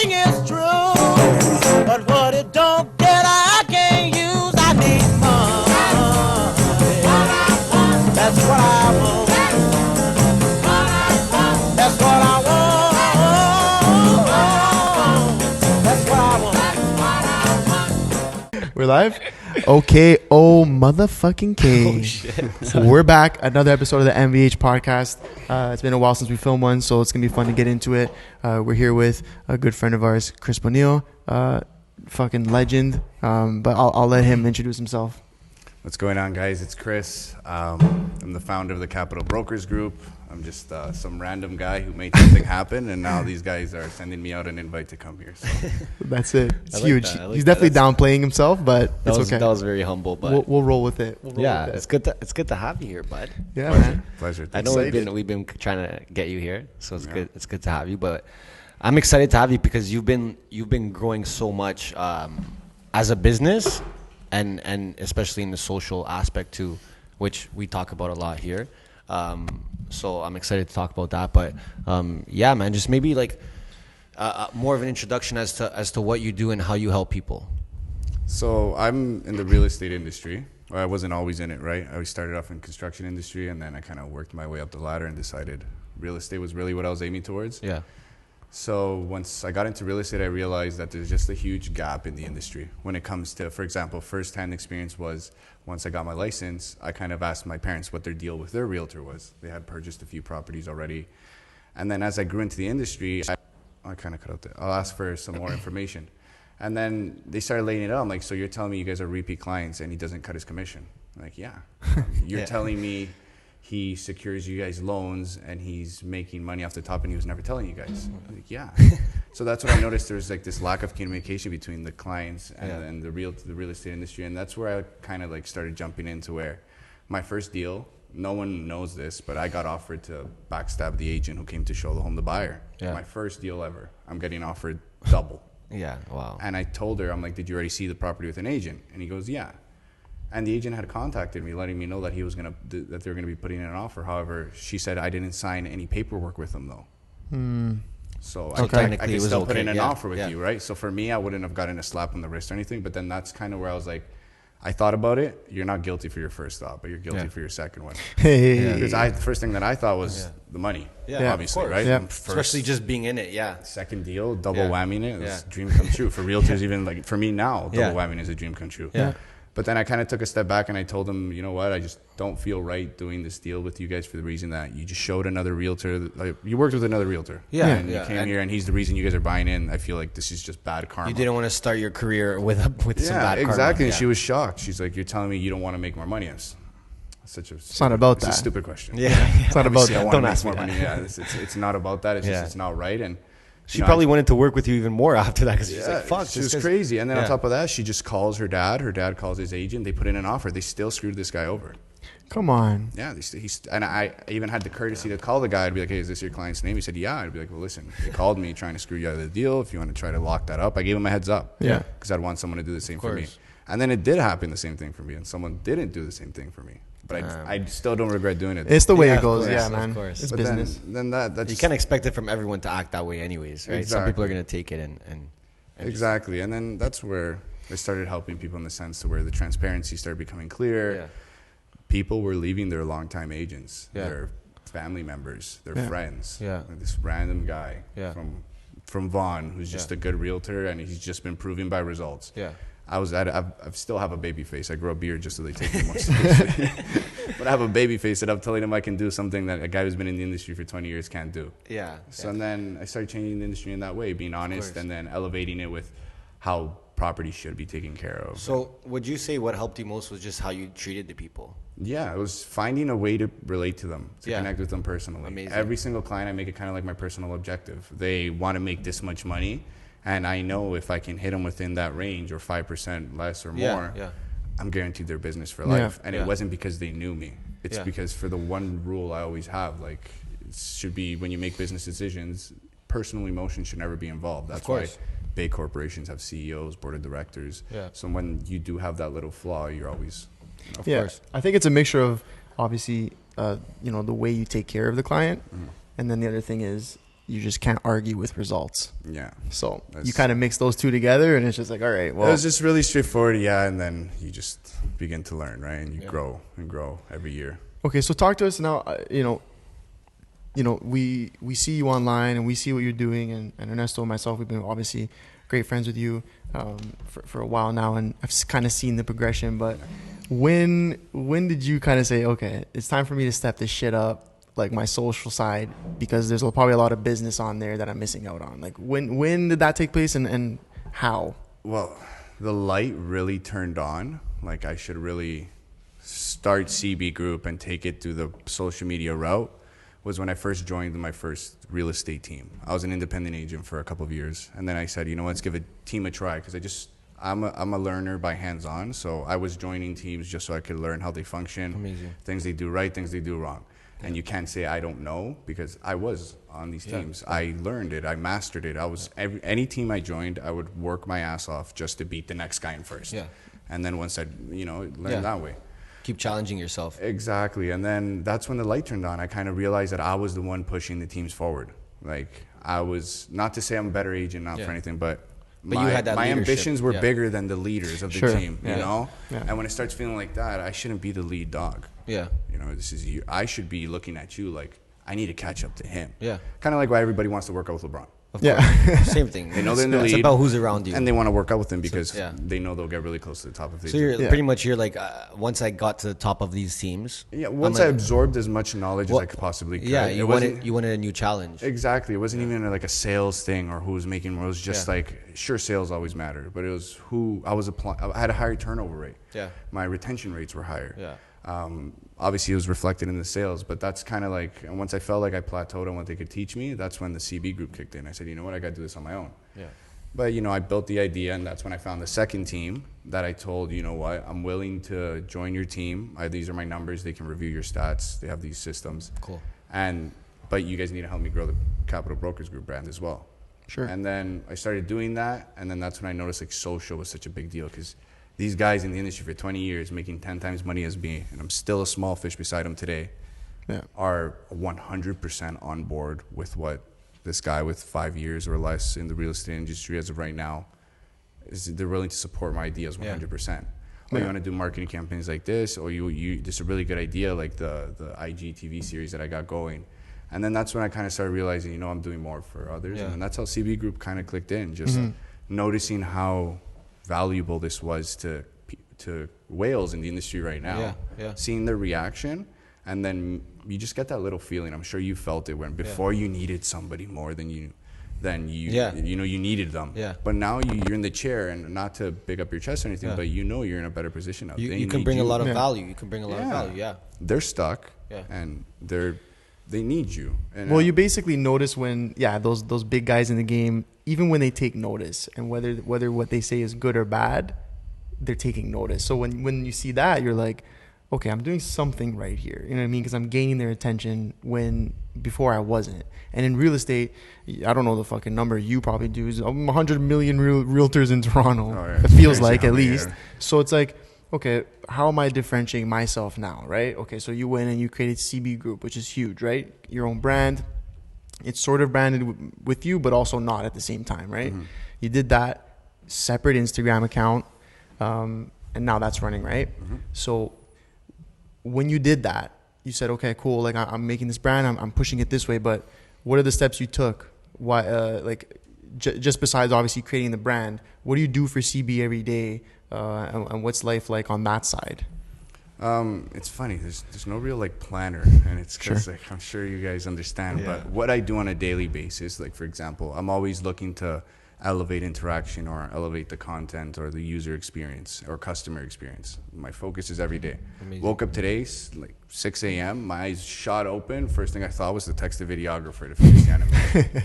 everything is true. But what it don't get, I can't use. I need money. That's what I want. That's what I want. That's what I want. We're live? Okay, oh motherfucking K. Oh, shit. We're back. Another episode of the MVH podcast. It's been a while since we filmed one, so it's going to be fun to get into it. We're here with a good friend of ours, Chris Bonil. Fucking legend. But I'll let him introduce himself. What's going on, guys? It's Chris. I'm the founder of the Capital Brokers Group. I'm just some random guy who made something happen, and now these guys are sending me out an invite to come here. So. That's it. It's like huge. that. He's definitely downplaying himself, but it's okay. That was very humble, but We'll roll with it. it's good to have you here, bud. Yeah, man. Pleasure. I know we've been trying to get you here, so it's good. It's good to have you, but I'm excited to have you because you've been growing so much as a business, and especially in the social aspect too, which we talk about a lot here. So I'm excited to talk about that. But yeah, man, just maybe like more of an introduction as to what you do and how you help people. So I'm in the real estate industry. Well, I wasn't always in it, right? I started off in construction industry, and then I kind of worked my way up the ladder and decided real estate was really what I was aiming towards. Yeah. So once I got into real estate, I realized that there's just a huge gap in the industry when it comes to, for example, firsthand experience was once I got my license, I kind of asked my parents what their deal with their realtor was. They had purchased a few properties already. And then as I grew into the industry, I kind of cut out I'll ask for some more information. And then they started laying it out. I'm like, so you're telling me you guys are repeat clients and he doesn't cut his commission? I'm like, yeah. You're telling me he secures you guys loans and he's making money off the top and he was never telling you guys. I'm like, yeah. So that's what I noticed. There's like this lack of communication between the clients and the real estate industry. And that's where I kind of like started jumping into where my first deal, no one knows this, but I got offered to backstab the agent who came to show the home to buyer. Yeah. My first deal ever. I'm getting offered double. Yeah. Wow. And I told her, I'm like, did you already see the property with an agent? And he goes, yeah. And the agent had contacted me, letting me know that that they were gonna be putting in an offer. However, she said I didn't sign any paperwork with them though. So I could still put in an offer with you, right? So for me, I wouldn't have gotten a slap on the wrist or anything. But then that's kind of where I was like, I thought about it. You're not guilty for your first thought, but you're guilty for your second one. Because the first thing that I thought was the money, obviously, right? Yeah. Especially just being in it, Second deal, double whamming it. It's a dream come true. For realtors, even like for me now, double whamming is a dream come true. Yeah. But then I kind of took a step back and I told him, you know what, I just don't feel right doing this deal with you guys for the reason that you just showed another realtor. Like, you worked with another realtor. And you came here and he's the reason you guys are buying in. I feel like this is just bad karma. You didn't want to start your career with some bad karma. Exactly. And she was shocked. She's like, you're telling me you don't want to make more money. It's not about that. It's a stupid question. It's not about that. Don't ask more money. Yeah, it's not about that. It's just it's not right. And she probably wanted to work with you even more after that because she's like, fuck. She was crazy. And then on top of that, she just calls her dad. Her dad calls his agent. They put in an offer. They still screwed this guy over. Come on. Yeah. And I even had the courtesy to call the guy. I'd be like, hey, is this your client's name? He said, yeah. I'd be like, well, listen, they called me trying to screw you out of the deal. If you want to try to lock that up. I gave him a heads up. Yeah. Because I'd want someone to do the same for me. And then it did happen the same thing for me. And someone didn't do the same thing for me. But I still don't regret doing it. It's the way it goes, man. Of course. It's but business. Then that's you can't expect it from everyone to act that way anyways, right? Exactly. Some people are going to take it and exactly. And then that's where I started helping people in the sense to where the transparency started becoming clear. Yeah. People were leaving their longtime agents, their family members, their friends. Yeah. And this random guy from Vaughan who's just a good realtor and he's just been proven by results. Yeah. I still have a baby face. I grow a beard just so they take me more seriously. But I have a baby face that I'm telling him I can do something that a guy who's been in the industry for 20 years can't do. Yeah. So and then I started changing the industry in that way, being honest, and then elevating it with how property should be taken care of. So would you say what helped you most was just how you treated the people? Yeah, it was finding a way to relate to them, to connect with them personally. Amazing. Every single client, I make it kind of like my personal objective. They want to make this much money. And I know if I can hit them within that range or 5% less or more, I'm guaranteed their business for life. And it wasn't because they knew me. It's because for the one rule I always have, like, it should be when you make business decisions, personal emotion should never be involved. That's why big corporations have CEOs, board of directors. So when you do have that little flaw, you're always, of course. I think it's a mixture of obviously, the way you take care of the client. And then the other thing is, you just can't argue with results. Yeah. So you That's- kind of mix those two together, and it's just like, all right, well, It was just really straightforward, yeah, and then you just begin to learn, right? And you grow and grow every year. okay. So talk to us now. We see you online and we see what you're doing, and Ernesto and myself, we've been obviously great friends with you for a while now, and I've kind of seen the progression. But when did you kind of say, okay, it's time for me to step this shit up, like my social side, because there's probably a lot of business on there that I'm missing out on? Like when did that take place, and how? Well, the light really turned on. Like I should really start CB Group and take it through the social media route was when I first joined my first real estate team. I was an independent agent for a couple of years, and then I said, you know, let's give a team a try, because I'm a learner by hands-on, so I was joining teams just so I could learn how they function, Amazing. things they do right, things they do wrong. Yeah. And you can't say I don't know, because I was on these teams. I learned it, I mastered it. Any team I joined, I would work my ass off just to beat the next guy in first. Yeah. And then once I, learn that way. Keep challenging yourself. Exactly. And then that's when the light turned on. I kind of realized that I was the one pushing the teams forward. Like I was, not to say I'm a better agent, not for anything, but you had that my leadership. ambitions were bigger than the leaders of the Sure. team, Yeah. you know? Yeah. And when it starts feeling like that, I shouldn't be the lead dog. Yeah. You know, this is you. I should be looking at you like I need to catch up to him. Yeah. Kind of like why everybody wants to work out with LeBron. Of Yeah. course. Same thing. They know they're in the It's lead. about who's around you. And they want to work out with him because yeah. they know they'll get really close to the top if they So do. you're pretty much like once I got to the top of these teams. Yeah, once I absorbed as much knowledge as I could possibly could. Yeah, it you wasn't- wanted a new challenge. Exactly. It wasn't even like a sales thing or who was making more. It was just like, sure, sales always matter, but it was who I was applying. I had a higher turnover rate. Yeah. My retention rates were higher. Yeah. Obviously, it was reflected in the sales, but that's kind of like, and once I felt like I plateaued on what they could teach me, that's when the CB group kicked in. I said, you know what, I got to do this on my own. Yeah. But, I built the idea, and that's when I found the second team that I told, you know what, I'm willing to join your team. These are my numbers. They can review your stats. They have these systems. Cool. But you guys need to help me grow the Capital Brokers Group brand as well. Sure. And then I started doing that, and then that's when I noticed like social was such a big deal, because these guys in the industry for 20 years, making 10 times money as me, and I'm still a small fish beside them today, are 100% on board with what this guy with 5 years or less in the real estate industry as of right now is. They're willing to support my ideas 100%. Or you want to do marketing campaigns like this, or you this is a really good idea like the IGTV series that I got going. And then that's when I kind of started realizing, I'm doing more for others. And that's how CB Group kind of clicked in, just noticing how valuable this was to whales in the industry right now. Seeing their reaction, and then you just get that little feeling. I'm sure you felt it when before you needed somebody more than you needed them. Yeah. But now you're in the chair, and not to big up your chest or anything, but you're in a better position now. You can bring a lot of value. You can bring a lot of value. Yeah. They're stuck. Yeah. And they need you. And well, you basically notice when, those big guys in the game, even when they take notice, and whether what they say is good or bad, they're taking notice. So when you see that, you're like, okay, I'm doing something right here. You know what I mean? Because I'm gaining their attention when before I wasn't. And in real estate, I don't know the fucking number. You probably do. Is 100 million realtors in Toronto. Oh, yeah. It feels like, at least. Yeah. So it's like, okay, how am I differentiating myself now, right? Okay, so you went and you created CB Group, which is huge, right? Your own brand. It's sort of branded with you, but also not at the same time, right? Mm-hmm. You did that, separate Instagram account, and now that's running, right? Mm-hmm. So when you did that, you said, okay, cool, like I'm making this brand, I'm pushing it this way, but what are the steps you took? Why, just besides obviously creating the brand, what do you do for CB every day? And what's life like on that side? It's funny. There's no real planner, and it's because I'm sure you guys understand. But what I do on a daily basis, like for example, I'm always looking to elevate interaction or elevate the content or the user experience or customer experience. My focus is every day. Amazing. Woke up today, 6 a.m. My eyes shot open. First thing I thought was to text the videographer to finish the animation.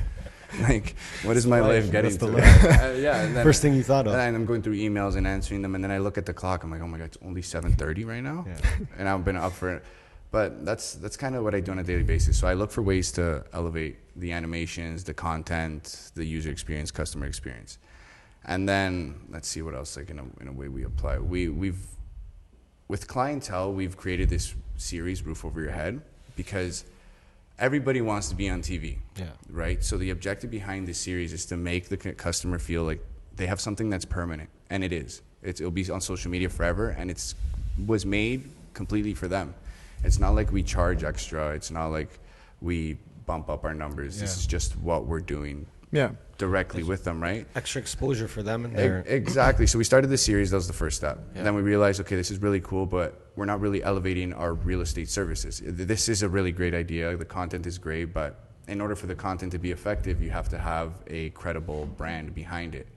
What is my life getting to? And then, first thing you thought of. And I'm going through emails and answering them, and then I look at the clock. I'm like, oh my god, it's only 7:30 right now, and I've been up for it. But that's kind of what I do on a daily basis. So I look for ways to elevate the animations, the content, the user experience, customer experience, and then let's see what else. In a way we apply. We've with clientele, we've created this series, Roof Over Your Head, because everybody wants to be on TV. Yeah. Right. So the objective behind this series is to make the customer feel like they have something that's permanent, and it is. It'll be on social media forever, and was made completely for them. It's not like we charge extra. It's not like we bump up our numbers. This is just what we're doing. Yeah. Directly with them, right? Extra exposure for them and their Exactly. So we started this series. That was the first step. Yeah. Then we realized, okay, this is really cool, but we're not really elevating our real estate services. This is a really great idea. The content is great, but in order for the content to be effective, you have to have a credible brand behind it.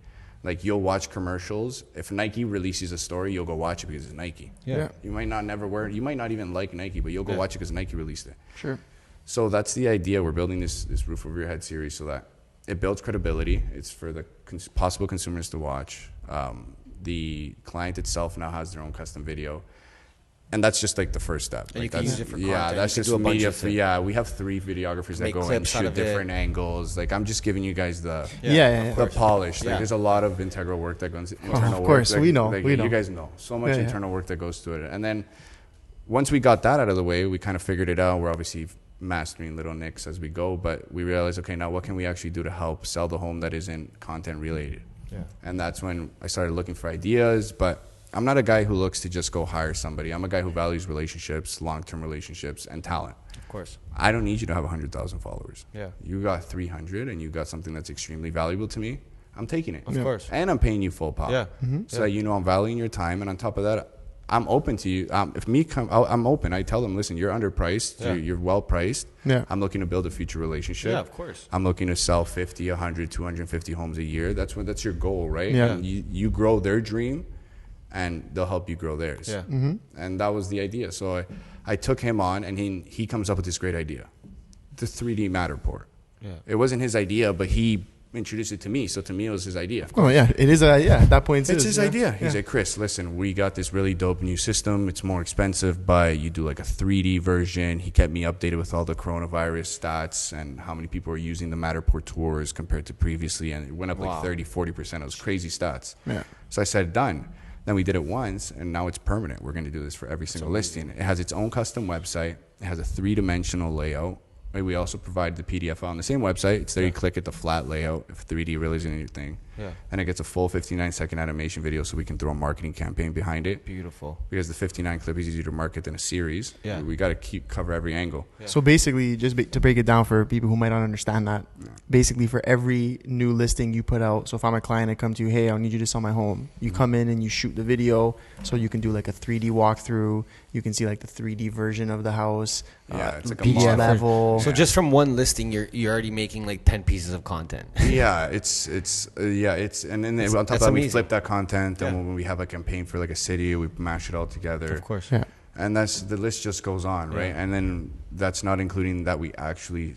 Like, you'll watch commercials. If Nike releases a story, you'll go watch it because it's Nike. Yeah. You might not never wear it. You might not even like Nike, but you'll go watch it because Nike released it. Sure. So that's the idea. We're building this roof over your head series so that it builds credibility. It's for the possible consumers to watch. The client itself now has their own custom video. And that's just like the first step. And like you can use it for content. Yeah, that's You can just do a bunch media. of it. Yeah, we have 3 videographers that Make go and clips out shoot of it. different angles. Like, I'm just giving you guys the Yeah. the polish. Like, Yeah. there's a lot of integral work that goes internal of course, work. we know, Like, we know. You guys know. So much Yeah. internal work that goes to it. And then once we got that out of the way, we kind of figured it out. We're obviously mastering little nicks as we go, but we realized, okay, now what can we actually do to help sell the home that isn't content related? Yeah. And that's when I started looking for ideas. But I'm not a guy who looks to just go hire somebody. I'm a guy who values relationships, long-term relationships, and talent. Of course. I don't need you to have 100,000 followers. Yeah. You got 300 and you got something that's extremely valuable to me. I'm taking it. Of course. And I'm paying you full pop. Yeah. So that you know I'm valuing your time. And on top of that, I'm open to you. I'm open. I tell them, listen, you're underpriced. Yeah. You're well priced. Yeah. I'm looking to build a future relationship. Yeah, of course. I'm looking to sell 50, 100, 250 homes a year. That's your goal, right? Yeah. And you grow their dream, and they'll help you grow theirs. Yeah. And that was the idea. So I took him on, and he comes up with this great idea, the 3D Matterport. Yeah. It wasn't his idea, but he introduced it to me. So to me, it was his idea. Oh yeah, it is. At that point, It's his idea. Yeah. He's like, Chris, listen, we got this really dope new system. It's more expensive, but you do like a 3D version. He kept me updated with all the coronavirus stats and how many people are using the Matterport tours compared to previously. And it went up like 30, 40%. It was crazy stats. Yeah. So I said, done. Then we did it once, and now it's permanent. We're going to do this for every single listing. It has its own custom website. It has a 3-dimensional layout. We also provide the PDF on the same website. It's there. You click it, the flat layout. If 3D really isn't your thing, and it gets a full 59-second animation video, so we can throw a marketing campaign behind it. Beautiful. Because the 59 clip is easier to market than a series. Yeah. We got to cover every angle. Yeah. So basically, to break it down for people who might not understand that, basically for every new listing you put out, so if I'm a client, I come to you, hey, I need you to sell my home. You come in and you shoot the video, so you can do like a 3D walkthrough. You can see like the 3D version of the house. Yeah, it's like a PDF model. level. So just from one listing, you're already making like 10 pieces of content. Yeah, it's and then on top of that's that, we amazing. flip that content, and Yeah. when we have a campaign for like a city, we mash it all together. Of course. Yeah. And the list just goes on, right? And then that's not including that we actually,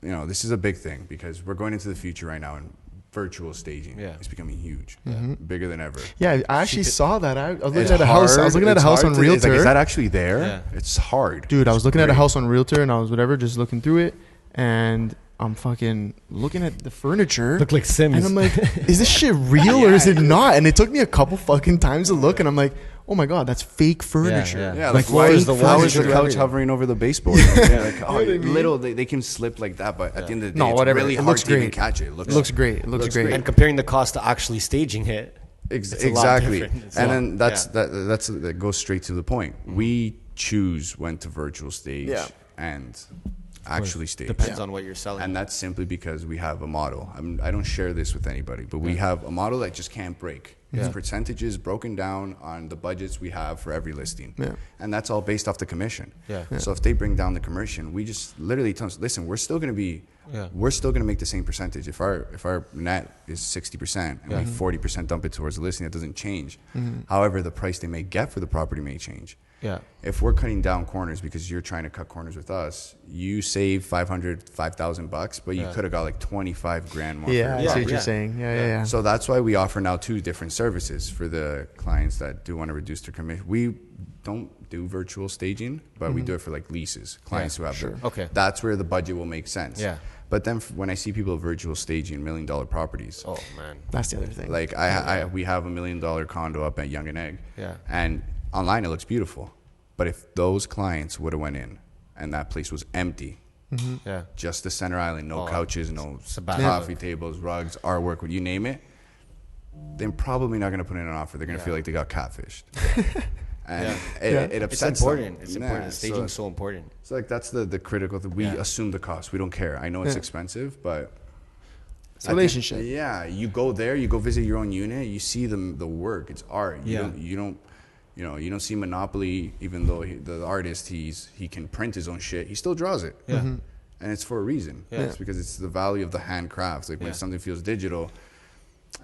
this is a big thing because we're going into the future right now, and virtual staging is becoming huge, bigger than ever. Yeah, I actually saw that. I was looking It's at a house. I was hard. looking at a It's house hard on to- it's like, Realtor. is that actually there? Yeah. It's hard. Dude, I was It's looking at a great. house on Realtor, and I was just looking through it, and I'm fucking looking at the furniture. Look like Sims. And I'm like, is this shit real or is it not? And it took me a couple fucking times to look, and I'm like, oh my god, that's fake furniture. yeah. Yeah, Like, like why fake is the furniture. couch hovering over the baseboard? Yeah, like, what I mean? little they can slip like that, but at the end of the day, No, it's whatever. really It hard looks to even great. catch it. It looks great. It looks great. And comparing the cost to actually staging it. It's a lot Exactly. different. It's And a then lot- that goes straight to the point. We choose when to virtual stage and actually stage. Depends on what you're selling. And that's simply because we have a model. I don't share this with anybody, but we have a model that just can't break. It's percentages broken down on the budgets we have for every listing. Yeah. And that's all based off the commission. Yeah. So if they bring down the commission, we just literally tell them, listen, we're still going to make the same percentage. If our net is 60% and we 40% dump it towards the listing, that doesn't change. However, the price they may get for the property may change. Yeah. If we're cutting down corners because you're trying to cut corners with us, you save $5,000, but you could have got like 25 grand more. Yeah, for I your see what property. you're saying. Yeah. So that's why we offer now 2 different services for the clients that do want to reduce their commission. We don't do virtual staging, but we do it for like leases, clients who have Okay. That's where the budget will make sense. Yeah. But then when I see people virtual staging $1 million properties, Oh man. That's the other thing. like we have $1 million condo up at Young and Egg. Yeah. And online it looks beautiful. But if those clients would have went in and that place was empty, Yeah. Just the center island, no couches, no sabbatical. coffee tables, rugs, artwork, you name it. They're probably not going to put in an offer. They're going to feel like they got catfished. And it It's upsets important. them. It's important. Staging's so important. So like that's the critical thing. We assume the cost. We don't care. I know it's expensive, but it's a relationship. You go there, you go visit your own unit, you see the work. It's art. You don't see Monopoly. Even though the artist, he can print his own shit, he still draws it. Yeah. And it's for a reason. It's because it's the value of the handcrafts. Like when something feels digital,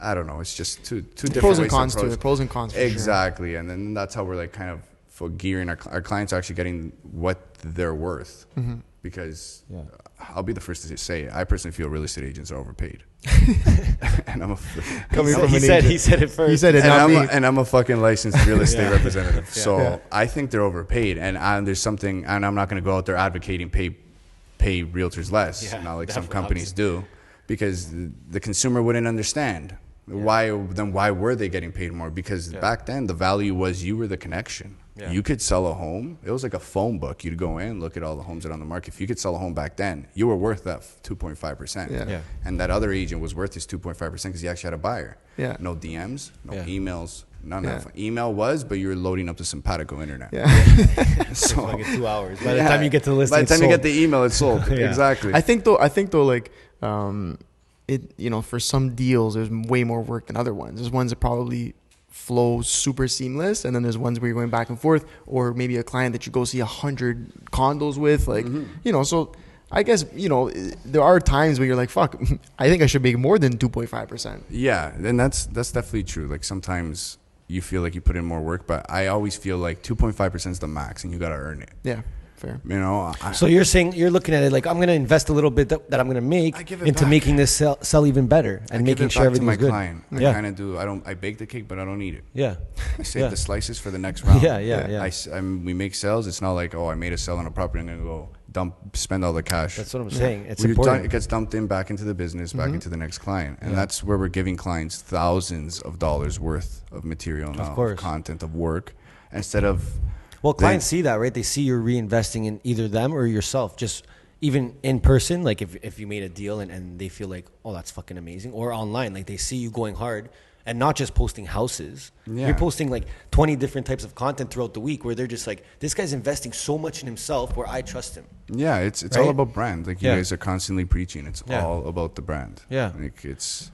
I don't know. It's just two different Pros and ways cons to to approach. it. Pros and cons. For Exactly, and then that's how we're like kind of for gearing our clients are actually getting what they're worth. Because I'll be the first to say, I personally feel real estate agents are overpaid. And I'm He said it first. He said it. and I'm a fucking licensed real estate representative. So I think they're overpaid, and there's something, and I'm not going to go out there advocating pay realtors less, not like some companies do, because the consumer wouldn't understand. Why were they getting paid more? Because back then the value was you were the connection. You could sell a home. It was like a phone book. You'd go in, look at all the homes that are on the market. If you could sell a home back then, you were worth that 2.5%. And that other agent was worth his 2.5% because he actually had a buyer. No DMs, no emails, none of that. Email was, but you were loading up the simpatico internet. So like 2 hours. By the time you get to the listing, by the time you get the email, it's sold. Exactly. I think though, like, for some deals, there's way more work than other ones. There's ones that probably flow super seamless, and then there's ones where you're going back and forth, or maybe a client that you go see 100 condos with, like, so I guess, there are times where you're like, fuck, I think I should make more than 2.5%. Yeah, and that's definitely true. Like sometimes you feel like you put in more work, but I always feel like 2.5% is the max, and you got to earn it. Yeah. Fair. So you're saying, you're looking at it like, I'm going to invest a little bit that I'm going to make into making this sell even better and making sure everything's good. I kind of do. I bake the cake, but I don't eat it. Yeah. I save the slices for the next round. We make sales. It's not like, I made a sale on a property and then go spend all the cash. That's what I'm saying. It's important. It gets dumped in back into the business, back into the next client. And that's where we're giving clients thousands of dollars worth of material now, of content, of work, instead of... Well, clients see that, right? They see you're reinvesting in either them or yourself, just even in person. Like if you made a deal and they feel like, oh, that's fucking amazing. Or online, like they see you going hard and not just posting houses. You're posting like 20 different types of content throughout the week where they're just like, this guy's investing so much in himself where I trust him. Yeah, it's right? all about brand. Like you guys are constantly preaching. It's all about the brand. Yeah. Like it's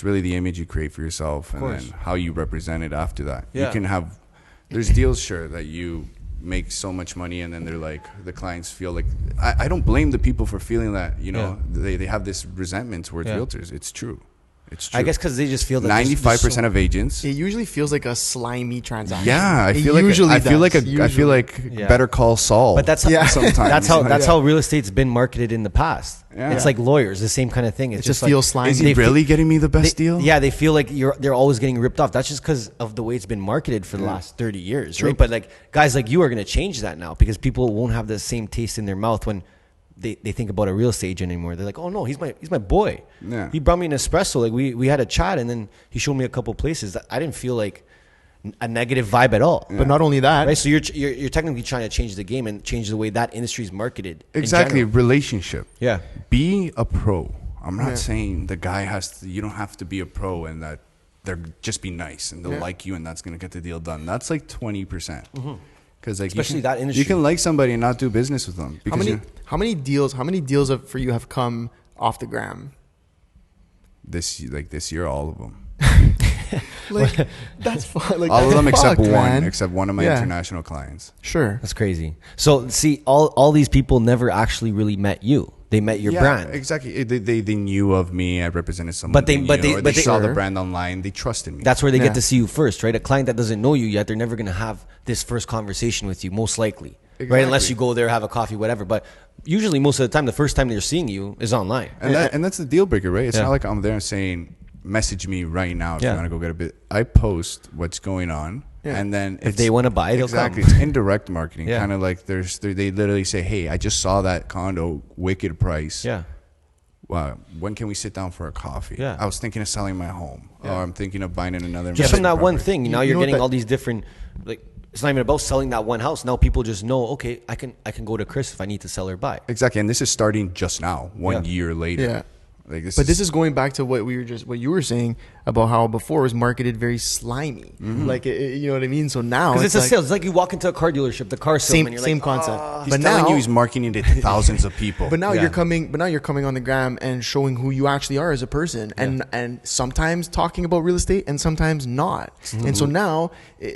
really the image you create for yourself and then how you represent it after that. Yeah. You can have... There's deals, sure, that you make so much money and then they're like, the clients feel like, I don't blame the people for feeling that, they have this resentment towards realtors. It's true. It's true. I guess because they just feel that 95% of agents. It usually feels like a slimy transaction. Yeah, I feel like Better Call Saul. But that's sometimes. That's how real estate's been marketed in the past. Yeah. It's like lawyers, the same kind of thing. It just feels slimy. Is he really getting me the best deal? Yeah, they feel like they're always getting ripped off. That's just because of the way it's been marketed for the last 30 years, right? But like guys like you are going to change that now because people won't have the same taste in their mouth when they think about a real estate agent anymore. They're like, oh no, he's my boy. Yeah. He brought me an espresso. Like we had a chat and then he showed me a couple places. I didn't feel like a negative vibe at all. Yeah. But not only that, right? So you're technically trying to change the game and change the way that industry is marketed. Exactly, relationship. Yeah, be a pro. I'm not saying the guy has to. You don't have to be a pro and that they're just be nice and they'll like you and that's gonna get the deal done. That's like 20%. Because like especially that industry, you can like somebody and not do business with them. Because how many deals for you have come off the gram? This year, all of them. Like that's fun. Like, all of them except man. except one of my international clients. Sure, that's crazy. So see, all these people never actually really met you. They met your brand. Exactly. They knew of me. I represented someone. But they saw the brand online. They trusted me. That's where they get to see you first, right? A client that doesn't know you yet, they're never gonna have this first conversation with you, most likely, right? Unless you go there, have a coffee, whatever. But usually, most of the time, the first time they're seeing you is online, and that's the deal breaker, right? It's not like I'm there saying, message me right now if you want to go get a bit. I post what's going on. And then if they want to buy, they'll come. It's indirect marketing. Kind of like they literally say, hey, I just saw that condo, wicked price. Yeah. When can we sit down for a coffee? Yeah. I was thinking of selling my home. Or I'm thinking of buying in another. Just from that one thing. Now you're getting all these different, like, it's not even about selling that one house. Now people just know, okay, I can go to Chris if I need to sell or buy. Exactly, and this is starting just now, 1 year later. Yeah. Like This is going back to what you were saying about how before it was marketed very slimy, like you know what I mean. So now Because it's a sales. It's like you walk into a car dealership, the car salesman, you're same like, concept. He's But telling now you he's marketing it to thousands of people. But now Yeah. you're coming on the gram and showing who you actually are as a person, and sometimes talking about real estate and sometimes not. And so now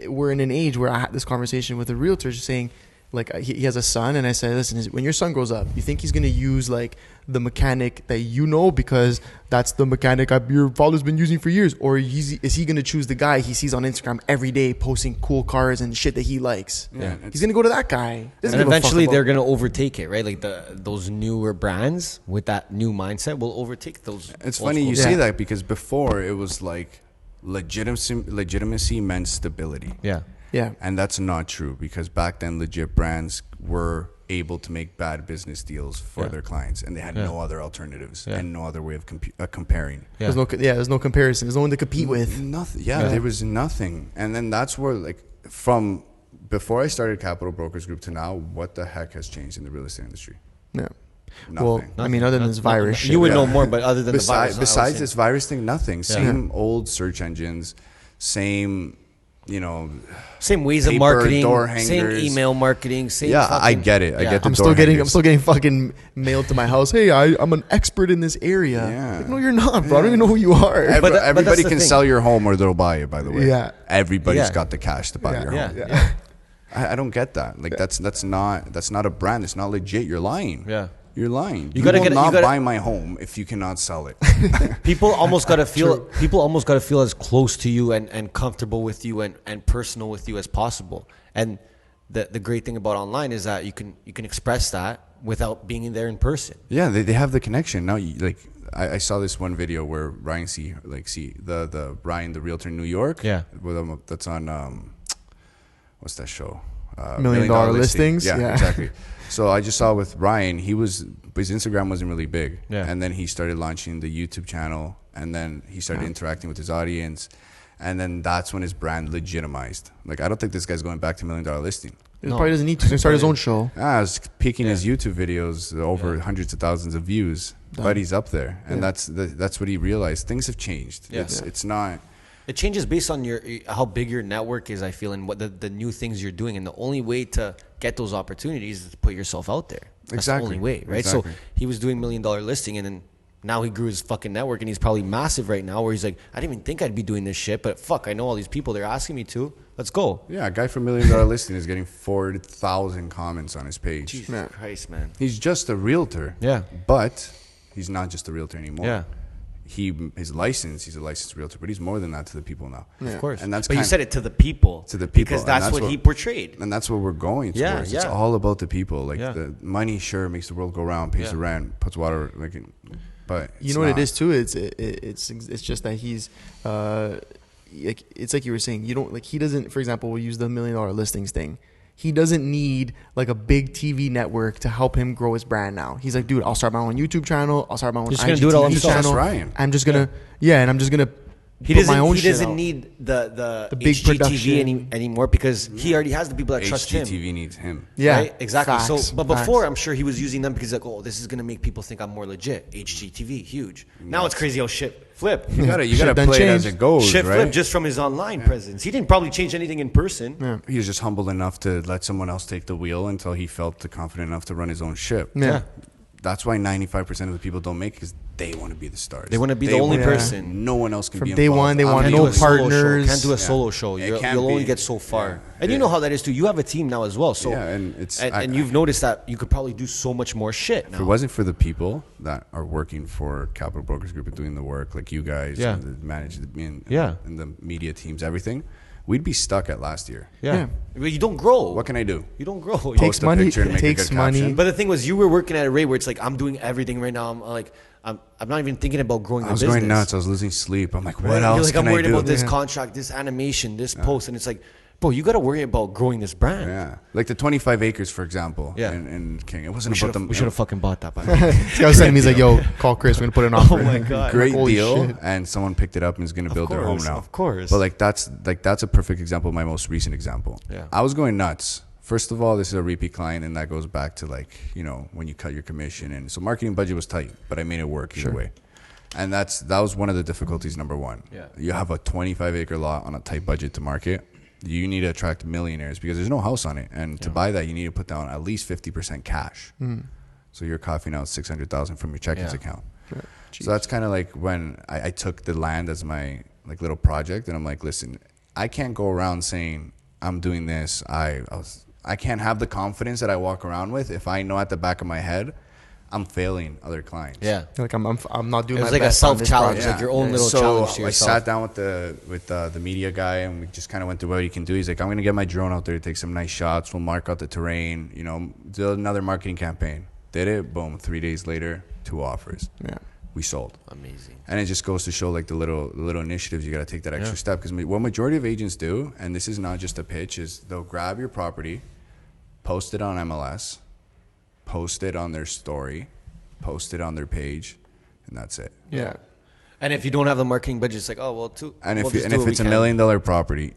we're in an age where I had this conversation with a realtor just saying, like, he has a son, and I said, listen, when your son grows up, you think he's going to use like the mechanic that you know because that's the mechanic your father's been using for years, or is he going to choose the guy he sees on Instagram every day posting cool cars and shit that he likes? Yeah, He's going to go to that guy. Doesn't and give a fuck eventually about- they're going to overtake it, right? Like those newer brands with that new mindset will overtake those. It's old funny school you Yeah. say that because before it was like legitimacy meant stability. Yeah. Yeah. And that's not true because back then legit brands were able to make bad business deals for their clients and they had no other alternatives and no other way of comparing. There's no comparison. There's no one to compete with. Nothing. Yeah, there was nothing. And then that's where like from before I started Capital Brokers Group to now, what the heck has changed in the real estate industry? Yeah. Nothing. Well, I mean, other than this virus shit. You would know more, but other than the virus. Besides this virus thing, nothing. Same old search engines, same, same ways of paper, marketing, door same hangers. email marketing, same. Yeah, I fucking- get it. I get the I'm door still hangers. getting fucking mailed to my house. Hey, I'm an expert in this area. Yeah. Like, no, you're not, bro. I don't even know who you are. But Everybody that's the can thing. sell your home or they'll buy it, by the way. Yeah. Everybody's Yeah. got the cash to buy your home. Yeah. I don't get that. Like that's not a brand. It's not legit. You're lying. Yeah. You're lying. You gotta will get- you not gotta- buy my home if you cannot sell it. People almost gotta feel. People almost gotta feel as close to you and comfortable with you and personal with you as possible. And the great thing about online is that you can express that without being in there in person. Yeah, they have the connection now. I saw this one video where Ryan the Ryan the realtor in New York. Yeah. That's on what's that show? $1 Million Listings? Yeah, Yeah. exactly. So I just saw with Ryan, his Instagram wasn't really big, Yeah. and then he started launching the YouTube channel, and then he started interacting with his audience, and then that's when his brand legitimized. Like I don't think this guy's going back to $1 Million Listing. He probably doesn't need to. He's gonna start his own show. I was peaking his YouTube videos over hundreds of thousands of views, but he's up there, and that's what he realized. Things have changed. Yeah. It's not. It changes based on how big your network is, I feel, and what the new things you're doing. And the only way to get those opportunities is to put yourself out there. That's Exactly. the only way, right? Exactly. So he was doing $1 Million Listing, and then now he grew his fucking network, and he's probably massive right now. Where he's like, I didn't even think I'd be doing this shit, but fuck, I know all these people. They're asking me to. Let's go. Yeah, a guy from $1 Million Listing is getting 4,000 comments on his page. Jesus Christ, man. He's just a realtor. Yeah. But he's not just a realtor anymore. Yeah. He's a licensed realtor, but he's more than that to the people now. Of course. And that's but you kind- said it to the people. To the people, Because and that's that's what what- he portrayed. And that's what we're going Yeah, towards. It's yeah. all about the people. Like Yeah. the money, sure, makes the world go round, pays the rent, puts water, but You know what it is too? It's just that he's it's like you were saying. You don't like he doesn't. For example, we'll use the $1 Million Listings thing. He doesn't need like a big TV network to help him grow his brand now. He's like, dude, I'll start my own YouTube channel. I'll start my own He's gonna do it all IGTV himself. channel. That's Ryan. I'm just gonna and I'm just gonna He put my own He shit doesn't out. need the big HGTV production. anymore because he already has the people that trust him. HGTV needs him. Yeah, Right? Exactly. facts, So, but before, facts. I'm sure he was using them because like, oh, this is gonna make people think I'm more legit. HGTV, huge. Now it's crazy how shit flipped. You gotta Shit done play it as changed. it goes, Shit right? flipped just from his online presence. He didn't probably change anything in person. He was just humble enough to let someone else take the wheel until he felt confident enough to run his own ship. Yeah. That's why 95% of the people don't make it because they want to be the stars. They want to be the only want- person. No one else can From be day involved. one, they I'm want the no only- do a solo show. partners. Can't do a solo Yeah. show. It You'll can't only be. get so far. Yeah. And you know how that is too. You have a team now as well. So Yeah, and it's- and you've noticed that you could probably do so much more shit now. If it wasn't for the people that are working for Capital Brokers Group and doing the work, like you guys, Yeah. and the and Yeah. and the media teams, everything, we'd be stuck at last year. yeah. But you don't grow. What can I do? You don't grow. Takes Post a money. picture and It make a takes good money. caption. But the thing was, you were working at a rate where it's like I'm doing everything right now. I'm not even thinking about growing the I was business. going nuts. I was losing sleep. I'm like, what Right? else You're like, can I'm worried I do? about this contract, this animation, this post, and it's like bro, you got to worry about growing this brand. Yeah, like the 25 acres, for example. Yeah. In King, it wasn't about them. We should have fucking bought that. By the way. This guy was sending me, he's like, yo, call Chris, we're gonna put an offer. Oh my God. Great Holy deal, shit. and someone picked it up and is going to build their home now. Of course. But like that's a perfect example of my most recent example. Yeah. I was going nuts. First of all, this is a repeat client, and that goes back to like, you know, when you cut your commission, and so marketing budget was tight, but I made it work either way. And that was one of the difficulties. Number one, you have a 25-acre lot on a tight budget to market. You need to attract millionaires because there's no house on it, and to buy that, you need to put down at least 50% cash. So you're coughing out $600,000 from your checkings account. Right. So that's kind of like when I took the land as my like little project, and I'm like, listen, I can't go around saying I'm doing this. I can't have the confidence that I walk around with if I know at the back of my head I'm failing other clients. Like I'm not doing. It was my like a best on this self-challenge, project. like your own little challenge to I yourself. sat down with the media guy, and we just kind of went through what he can do. He's like, I'm gonna get my drone out there to take some nice shots. We'll mark out the terrain. You know, do another marketing campaign. Did it. Boom. 3 days later, 2 offers. Yeah. We sold. Amazing. And it just goes to show like the little initiatives you got to take that extra step, because what majority of agents do, and this is not just a pitch, is they'll grab your property, post it on MLS, post it on their story, post it on their page, and that's it. Yeah. And if you don't have the marketing budget, it's like, oh well, And we'll if just do what it's we $1 can. million property,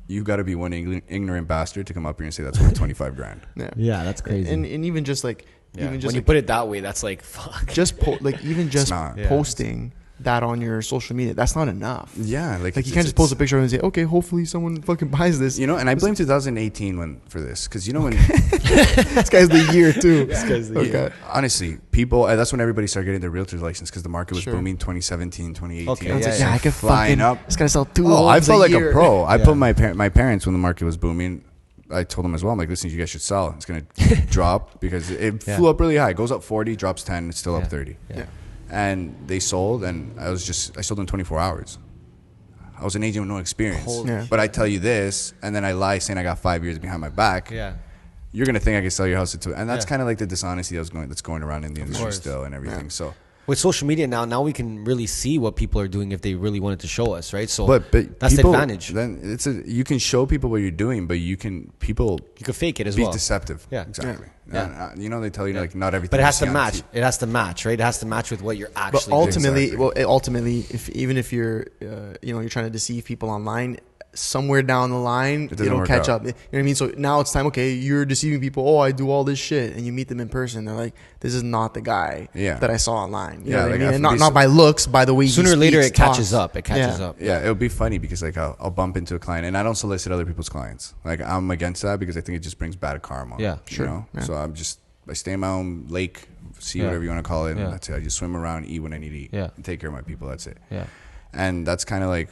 you got to be one ignorant bastard to come up here and say that's worth 25 grand. Yeah, that's crazy. And even just like Yeah. even just when you like, put it that way, that's like fuck. just like even just not. posting that on your social media, that's not enough. Yeah, like you can't just post a picture and say, okay, hopefully someone fucking buys this. You know, and I blame 2018 for this, because you know when This guy's the year too. This guy's the year. honestly, people, that's when everybody started getting their realtor's license, because the market was Sure. booming 2017, 2018. Okay, And it's like, yeah. I could flying fucking up. This guy sell 2 Oh, I homes felt like year. a pro. I Yeah. put my parents, when the market was booming, I told them as well. I'm like, listen, you guys should sell. It's gonna drop, because it flew up really high. It goes up 40, drops 10, it's still up 30. Yeah. And they sold, and I sold in 24 hours. I was an agent with no experience. Yeah. But I tell you this, and then I lie saying I got 5 years behind my back. Yeah. You're gonna think I can sell your house into it, and that's Yeah. kind of like the dishonesty that's going around in the industry course. still, and everything. So. With social media now we can really see what people are doing if they really wanted to show us, right? So But that's people, the advantage. Then you can show people what you're doing, but you can fake it as be well. deceptive. Yeah. Exactly. Yeah. You know, they tell you like not everything. But it has you to see on match. TV. It has to match, right? It has to match with what you're But actually ultimately, Exactly. ultimately, if you're, you're trying to deceive people online, somewhere down the line, doesn't it'll work catch out. up. You know what I mean? So now it's time. Okay, you're deceiving people. Oh, I do all this shit, and you meet them in person. They're like, this is not the guy that I saw online. You know what I like, mean? And after not by looks, by the way. Sooner he or later, it speaks, catches talks. up. It catches up. Yeah, it'll be funny because like I'll bump into a client, and I don't solicit other people's clients. Like I'm against that because I think it just brings bad karma. Yeah, you sure. know? Yeah. So I stay in my own lake, see whatever you want to call it, and Yeah. that's it. I just swim around, eat when I need to eat, Yeah. and take care of my people. That's it. Yeah. And that's kind of like,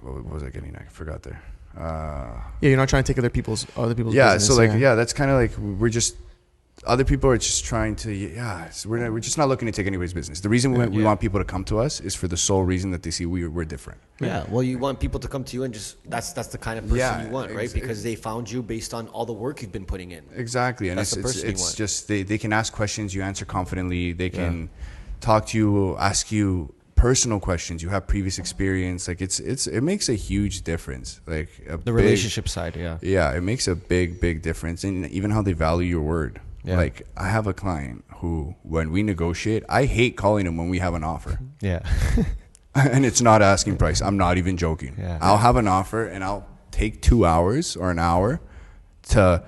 what was I getting? I forgot there. Yeah, you're not trying to take other people's Yeah, business, so like that's kind of like we're just other people are just trying to we're just not looking to take anybody's business. The reason we want people to come to us is for the sole reason that they see we're different. Yeah. Well, you want people to come to you and just that's the kind of person Yeah, you want, right? Because they found you based on all the work you've been putting in. Exactly, and That's the person you it's want. just they can ask questions, you answer confidently. They can talk to you, ask you personal questions. You have previous experience. Like it makes a huge difference. Like The relationship side, yeah. Yeah, it makes a big difference, and even how they value your word. Yeah. Like I have a client who, when we negotiate, I hate calling him when we have an offer. Yeah. And it's not asking price. I'm not even joking. Yeah. I'll have an offer and I'll take 2 hours or an hour to,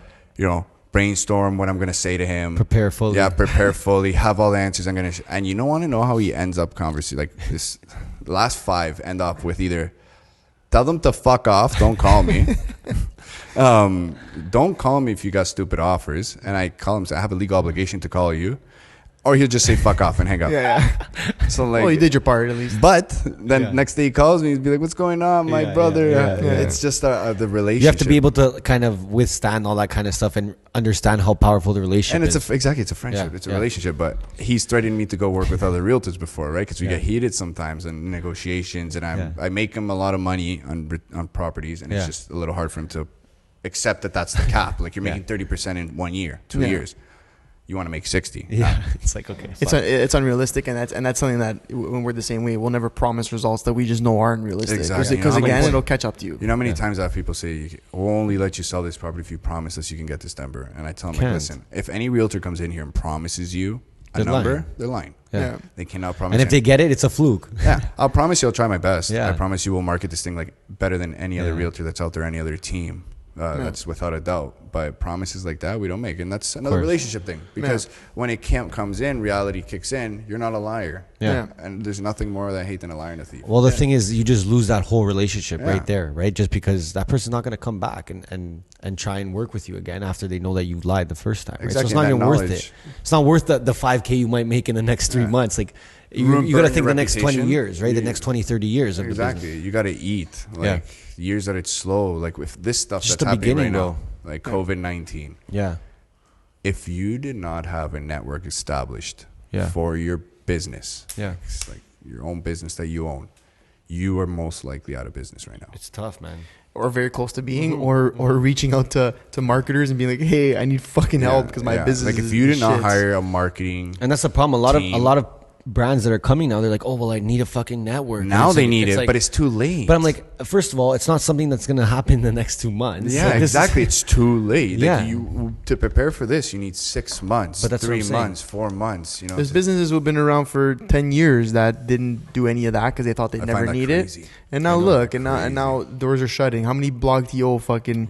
brainstorm what I'm going to say to him. Prepare fully. Yeah, prepare fully. Have all the answers I'm going to. And you don't want to know how he ends up conversing. Like this, the last 5 end up with either tell them to fuck off, don't call me. Don't call me if you got stupid offers. And I call him, say, I have a legal obligation to call you. Or he'll just say fuck off and hang up. Yeah. So like, Well, you did your part at least. but then next day he calls me, he'd be like, what's going on, my brother? It's just the relationship. You have to be able to kind of withstand all that kind of stuff and understand how powerful the relationship and is. it's a friendship. Yeah, It's a yeah. relationship. But he's threatened me to go work with other realtors before, right? Because we get heated sometimes in negotiations, and I make him a lot of money on properties, and it's just a little hard for him to accept that that's the cap. Like you're making 30% in 1 year, 2 years. you want to make 60. Yeah, it's like, okay, It's unrealistic, and that's something that when we're the same way, we'll never promise results that we just know aren't realistic. Exactly. Because You know, again, it'll catch up to you. You know how many times I have people say, we'll only let you sell this property if you promise us you can get this number. And I tell them, like, listen, if any realtor comes in here and promises you a number, they're lying. Yeah. They cannot promise. And if they get it, it's a fluke. Yeah, I'll promise you I'll try my best. Yeah. I promise you we'll market this thing like better than any other realtor that's out there, any other team. That's without a doubt. But promises like that we don't make, and that's another relationship thing. Because when it comes in, reality kicks in. You're not a liar. Yeah. And there's nothing more that I hate than a liar and a thief. Well, the thing is, you just lose that whole relationship right there, right? Just because that person's not going to come back and try and work with you again after they know that you lied the first time. Right? Exactly. So it's not even worth knowledge. it. It's not worth the 5K you might make in the next 3 months. Like, you got to think the next 20 years, right? The next 20, 30 years of the business. Exactly. You got to eat. Like years that it's slow. Like with this stuff Just that's the happening beginning, right bro. now, like COVID-19. Yeah. If you did not have a network established for your business, it's like your own business that you own, you are most likely out of business right now. It's tough, man. Or very close to being, or reaching out to marketers and being like, hey, I need fucking help because my business like is if you did not shit. hire a marketing And that's the problem. A team. lot of brands that are coming now, they're like, oh, well, I need a fucking network. Now they like- need it, like- but it's too late. But I'm like, first of all, it's not something that's going to happen in the next 2 months. yeah, Like, this is- exactly. It's too late. Yeah. Like you to prepare for this, you need 6 months, But that's what 3 I'm saying. months, 4 months. You know, There's businesses who've been around for 10 years that didn't do any of that because they thought they'd I never find that need crazy. it. And now I know, look, crazy. and now doors are shutting. How many blog TO fucking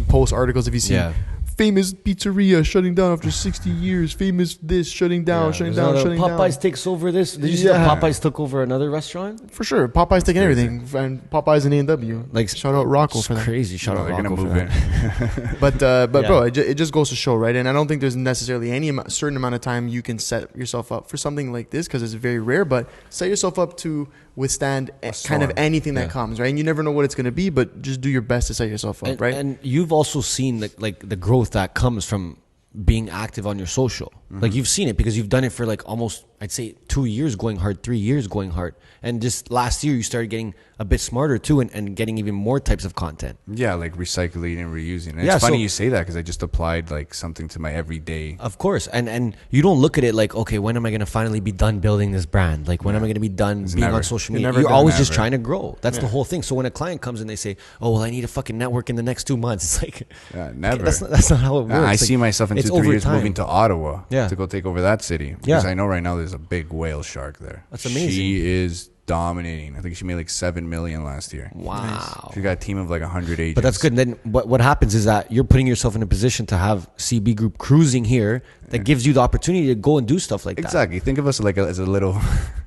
post articles have you seen? Yeah. Famous pizzeria shutting down after 60 years. Famous this shutting down, shutting down, shutting Popeyes down. takes over this. Did you see that Popeyes took over another restaurant? For sure. Popeyes taking everything. And Popeyes and A&W. Like, shout out Rocco It's for that. crazy. Shout out they're gonna Rocco for move in. that. But Yeah. bro, it just goes to show, right? And I don't think there's necessarily any certain amount of time you can set yourself up for something like this because it's very rare. But set yourself up to withstand kind of storm. anything that comes, right? And you never know what it's going to be, but just do your best to set yourself up, right? And you've also seen the growth that comes from being active on your social. Like you've seen it because you've done it for like almost, I'd say 2 years going hard, 3 years going hard. And just last year you started getting a bit smarter too and getting even more types of content. Yeah, like recycling and reusing. And Yeah, it's funny so- you say that because I just applied like something to my everyday. Of course. And you don't look at it like, okay, when am I going to finally be done building this brand? Like when am I going to be done being never. on social You're media? never You're done. always just Never. trying to grow. That's the whole thing. So when a client comes and they say, oh, well, I need a fucking network in the next 2 months. It's like, Yeah, never. that's not how it works. I Like, see myself in it's 2-3 over years time. moving to Ottawa Yeah. to go take over that city. Because Yeah. I know right now there's a big whale shark there. That's amazing. She is dominating. I think she made like 7 million last year. Wow. She got a team of like 100 agents. But that's good. And then what happens is that you're putting yourself in a position to have CB Group cruising here that gives you the opportunity to go and do stuff like that. Exactly. Think of us like as a little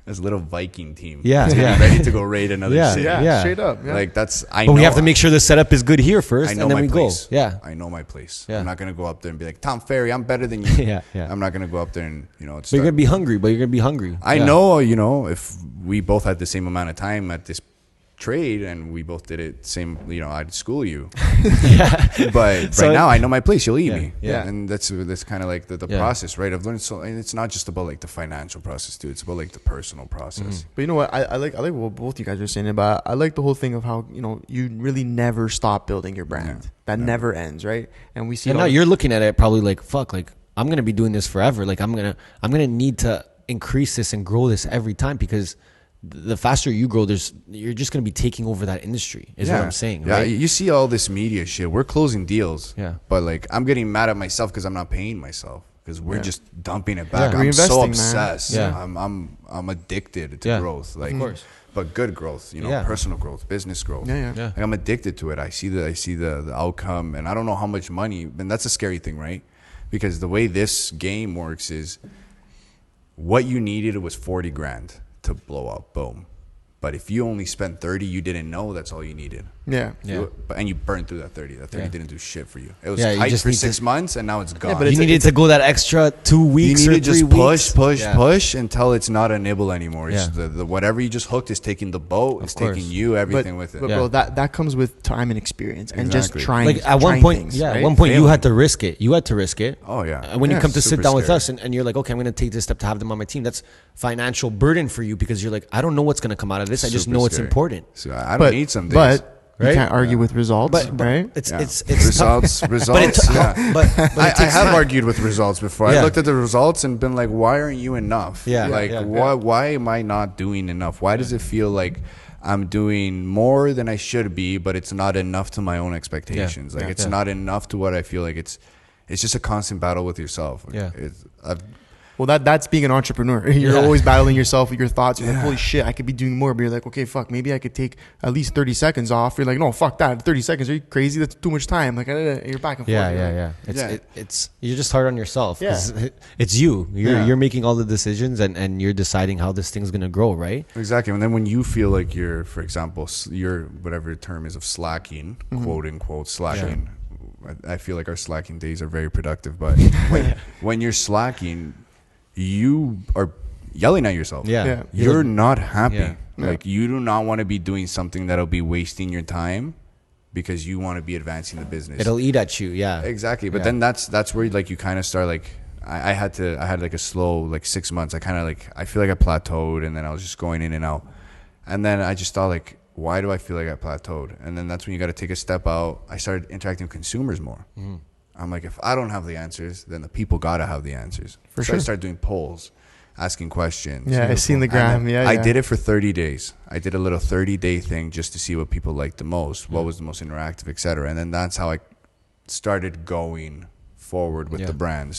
Viking team. Yeah, Getting yeah. ready to go raid another Yeah, city. yeah. Straight up. Yeah. Like that's But we have to make sure the setup is good here first, I know and then my we place. go. Yeah. I know my place. Yeah. I'm not gonna go up there and be like, Tom Ferry, I'm better than you. Yeah, yeah. I'm not gonna go up there and But you're going to be hungry. I Yeah. know, if we both had the same amount of time at this trade and we both did it same, I'd school you. But So- right now I know my place. You'll eat Yeah, me. yeah. And that's kind of like the Yeah. process, right? I've learned so, and it's not just about like the financial process too. It's about like the personal process. But you know what? I like what both you guys are saying about. I like the whole thing of how you really never stop building your brand. Yeah. That never ends, right? And we see. And it now all- you're looking at it probably like, fuck, like I'm going to be doing this forever. Like I'm going to need to increase this and grow this every time because the faster you grow, you're just going to be taking over that industry is what I'm saying. Yeah, Right? you see all this media shit. We're closing deals. Yeah. But like, I'm getting mad at myself because I'm not paying myself because we're just dumping it back. Yeah. I'm so Reinvesting, man. obsessed. Yeah. I'm addicted to Yeah. growth. Like, Of course. but good growth. Yeah. Personal growth, business growth. Yeah. Yeah. Like, I'm addicted to it. I see the outcome, and I don't know how much money. And that's a scary thing, right? Because the way this game works is, what you needed was 40 grand to blow up. Boom. But if you only spent 30, you didn't know that's all you needed. Yeah. Yeah. And you burned through that 30. That 30 Yeah. didn't do shit for you. It was Yeah, you hype just for need 6 to- months, and now it's gone. but You needed to go that extra 2 you weeks need or to 3 just weeks. push until it's not a nibble anymore. It's Yeah. the whatever you just hooked is taking the boat. It's course. taking you, everything with it. But Yeah. bro, that comes with time and experience and just Exactly. trying. Like at one trying point, things, yeah, right? at one point you Failing. had to risk it. You had to risk it. Oh, yeah. And when you Yeah, come to sit super down with scary. us and you're like, okay, I'm going to take this step to have them on my team. That's financial burden for you because you're like, I don't know what's going to come out of this. I just Super know it's scary. important. So I don't need some days. But You can't argue with results, but right? it's Yeah. it's results. yeah. but I it takes have time. argued with results before. Yeah. I looked at the results and been like, why aren't you enough? Yeah. Like, Yeah. why am I not doing enough? Why does it feel like I'm doing more than I should be, but it's not enough to my own expectations? Like, it's not enough to what I feel like. It's just a constant battle with yourself. Yeah. Well, that's being an entrepreneur. You're always battling yourself with your thoughts. You're like, holy shit, I could be doing more. But you're like, okay, fuck, maybe I could take at least 30 seconds off. You're like, no, fuck that. 30 seconds, are you crazy? That's too much time. Like, you're back and forth. Yeah. It's you're just hard on yourself. Yeah. It's you. Yeah. You're making all the decisions and you're deciding how this thing's gonna grow, right? Exactly. And then when you feel like you're, for example, you're whatever the term is of slacking, quote unquote slacking. I feel like our slacking days are very productive, but when you're slacking, you are yelling at yourself. Yeah. You're not happy. Yeah. Like, you do not want to be doing something that'll be wasting your time because you want to be advancing the business. It'll eat at you. Yeah. Exactly. But then that's where like you kind of start like I had like a slow like 6 months. I kind of like I feel like I plateaued, and then I was just going in and out. And then I just thought like, why do I feel like I plateaued? And then that's when you got to take a step out. I started interacting with consumers more. I'm like, if I don't have the answers, then the people got to have the answers. For So sure. I started doing polls, asking questions. Yeah, I seen the And gram. then Yeah, I did it for 30 days. I did a little 30-day thing just to see what people liked the most, what was the most interactive, etc. And then that's how I started going forward with the brand.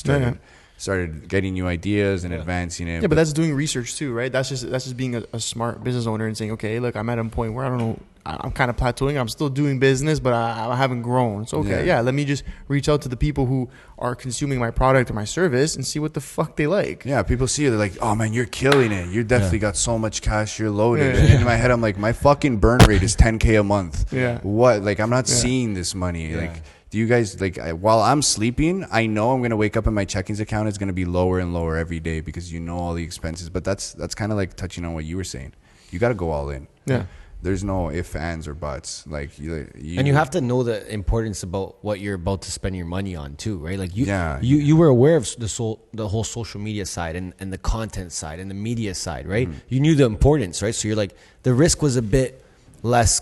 Started getting new ideas and advancing it. Yeah, but that's doing research too, right? That's just being a smart business owner and saying, okay, look, I'm at a point where I don't know, I'm kind of plateauing. I'm still doing business, but I haven't grown. So let me just reach out to the people who are consuming my product or my service and see what the fuck they like. Yeah, people see it, they're like, oh man, you're killing it. You definitely got so much cash, you're loaded. And in my head, I'm like, my fucking burn rate is 10K a month. Yeah. What? Like, I'm not seeing this money. Yeah. Like, do you guys, like, while I'm sleeping, I know I'm going to wake up and my checkings account is going to be lower and lower every day because you know all the expenses. But that's kind of like touching on what you were saying. You got to go all in. Yeah. There's no ifs, ands, or buts. Like, And you have to know the importance about what you're about to spend your money on too, right? Like Yeah. you were aware of the whole social media side and the content side and the media side, right? You knew the importance, right? So you're like, the risk was a bit less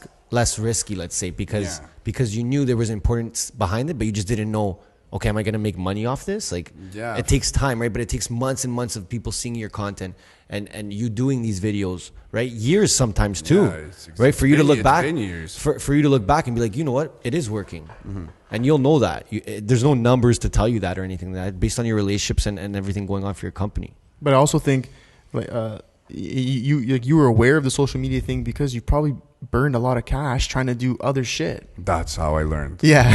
risky, let's say, because you knew there was importance behind it, but you just didn't know, okay, am I going to make money off this? Like, it takes time, right? But it takes months and months of people seeing your content and you doing these videos, right? Years sometimes too, right? For you to look back, for you to look back and be like, you know what? It is working. And you'll know that. There's no numbers to tell you that or anything like that based on your relationships and everything going on for your company. But I also think like, you were aware of the social media thing because you probably burned a lot of cash trying to do other shit. That's how I learned. Yeah.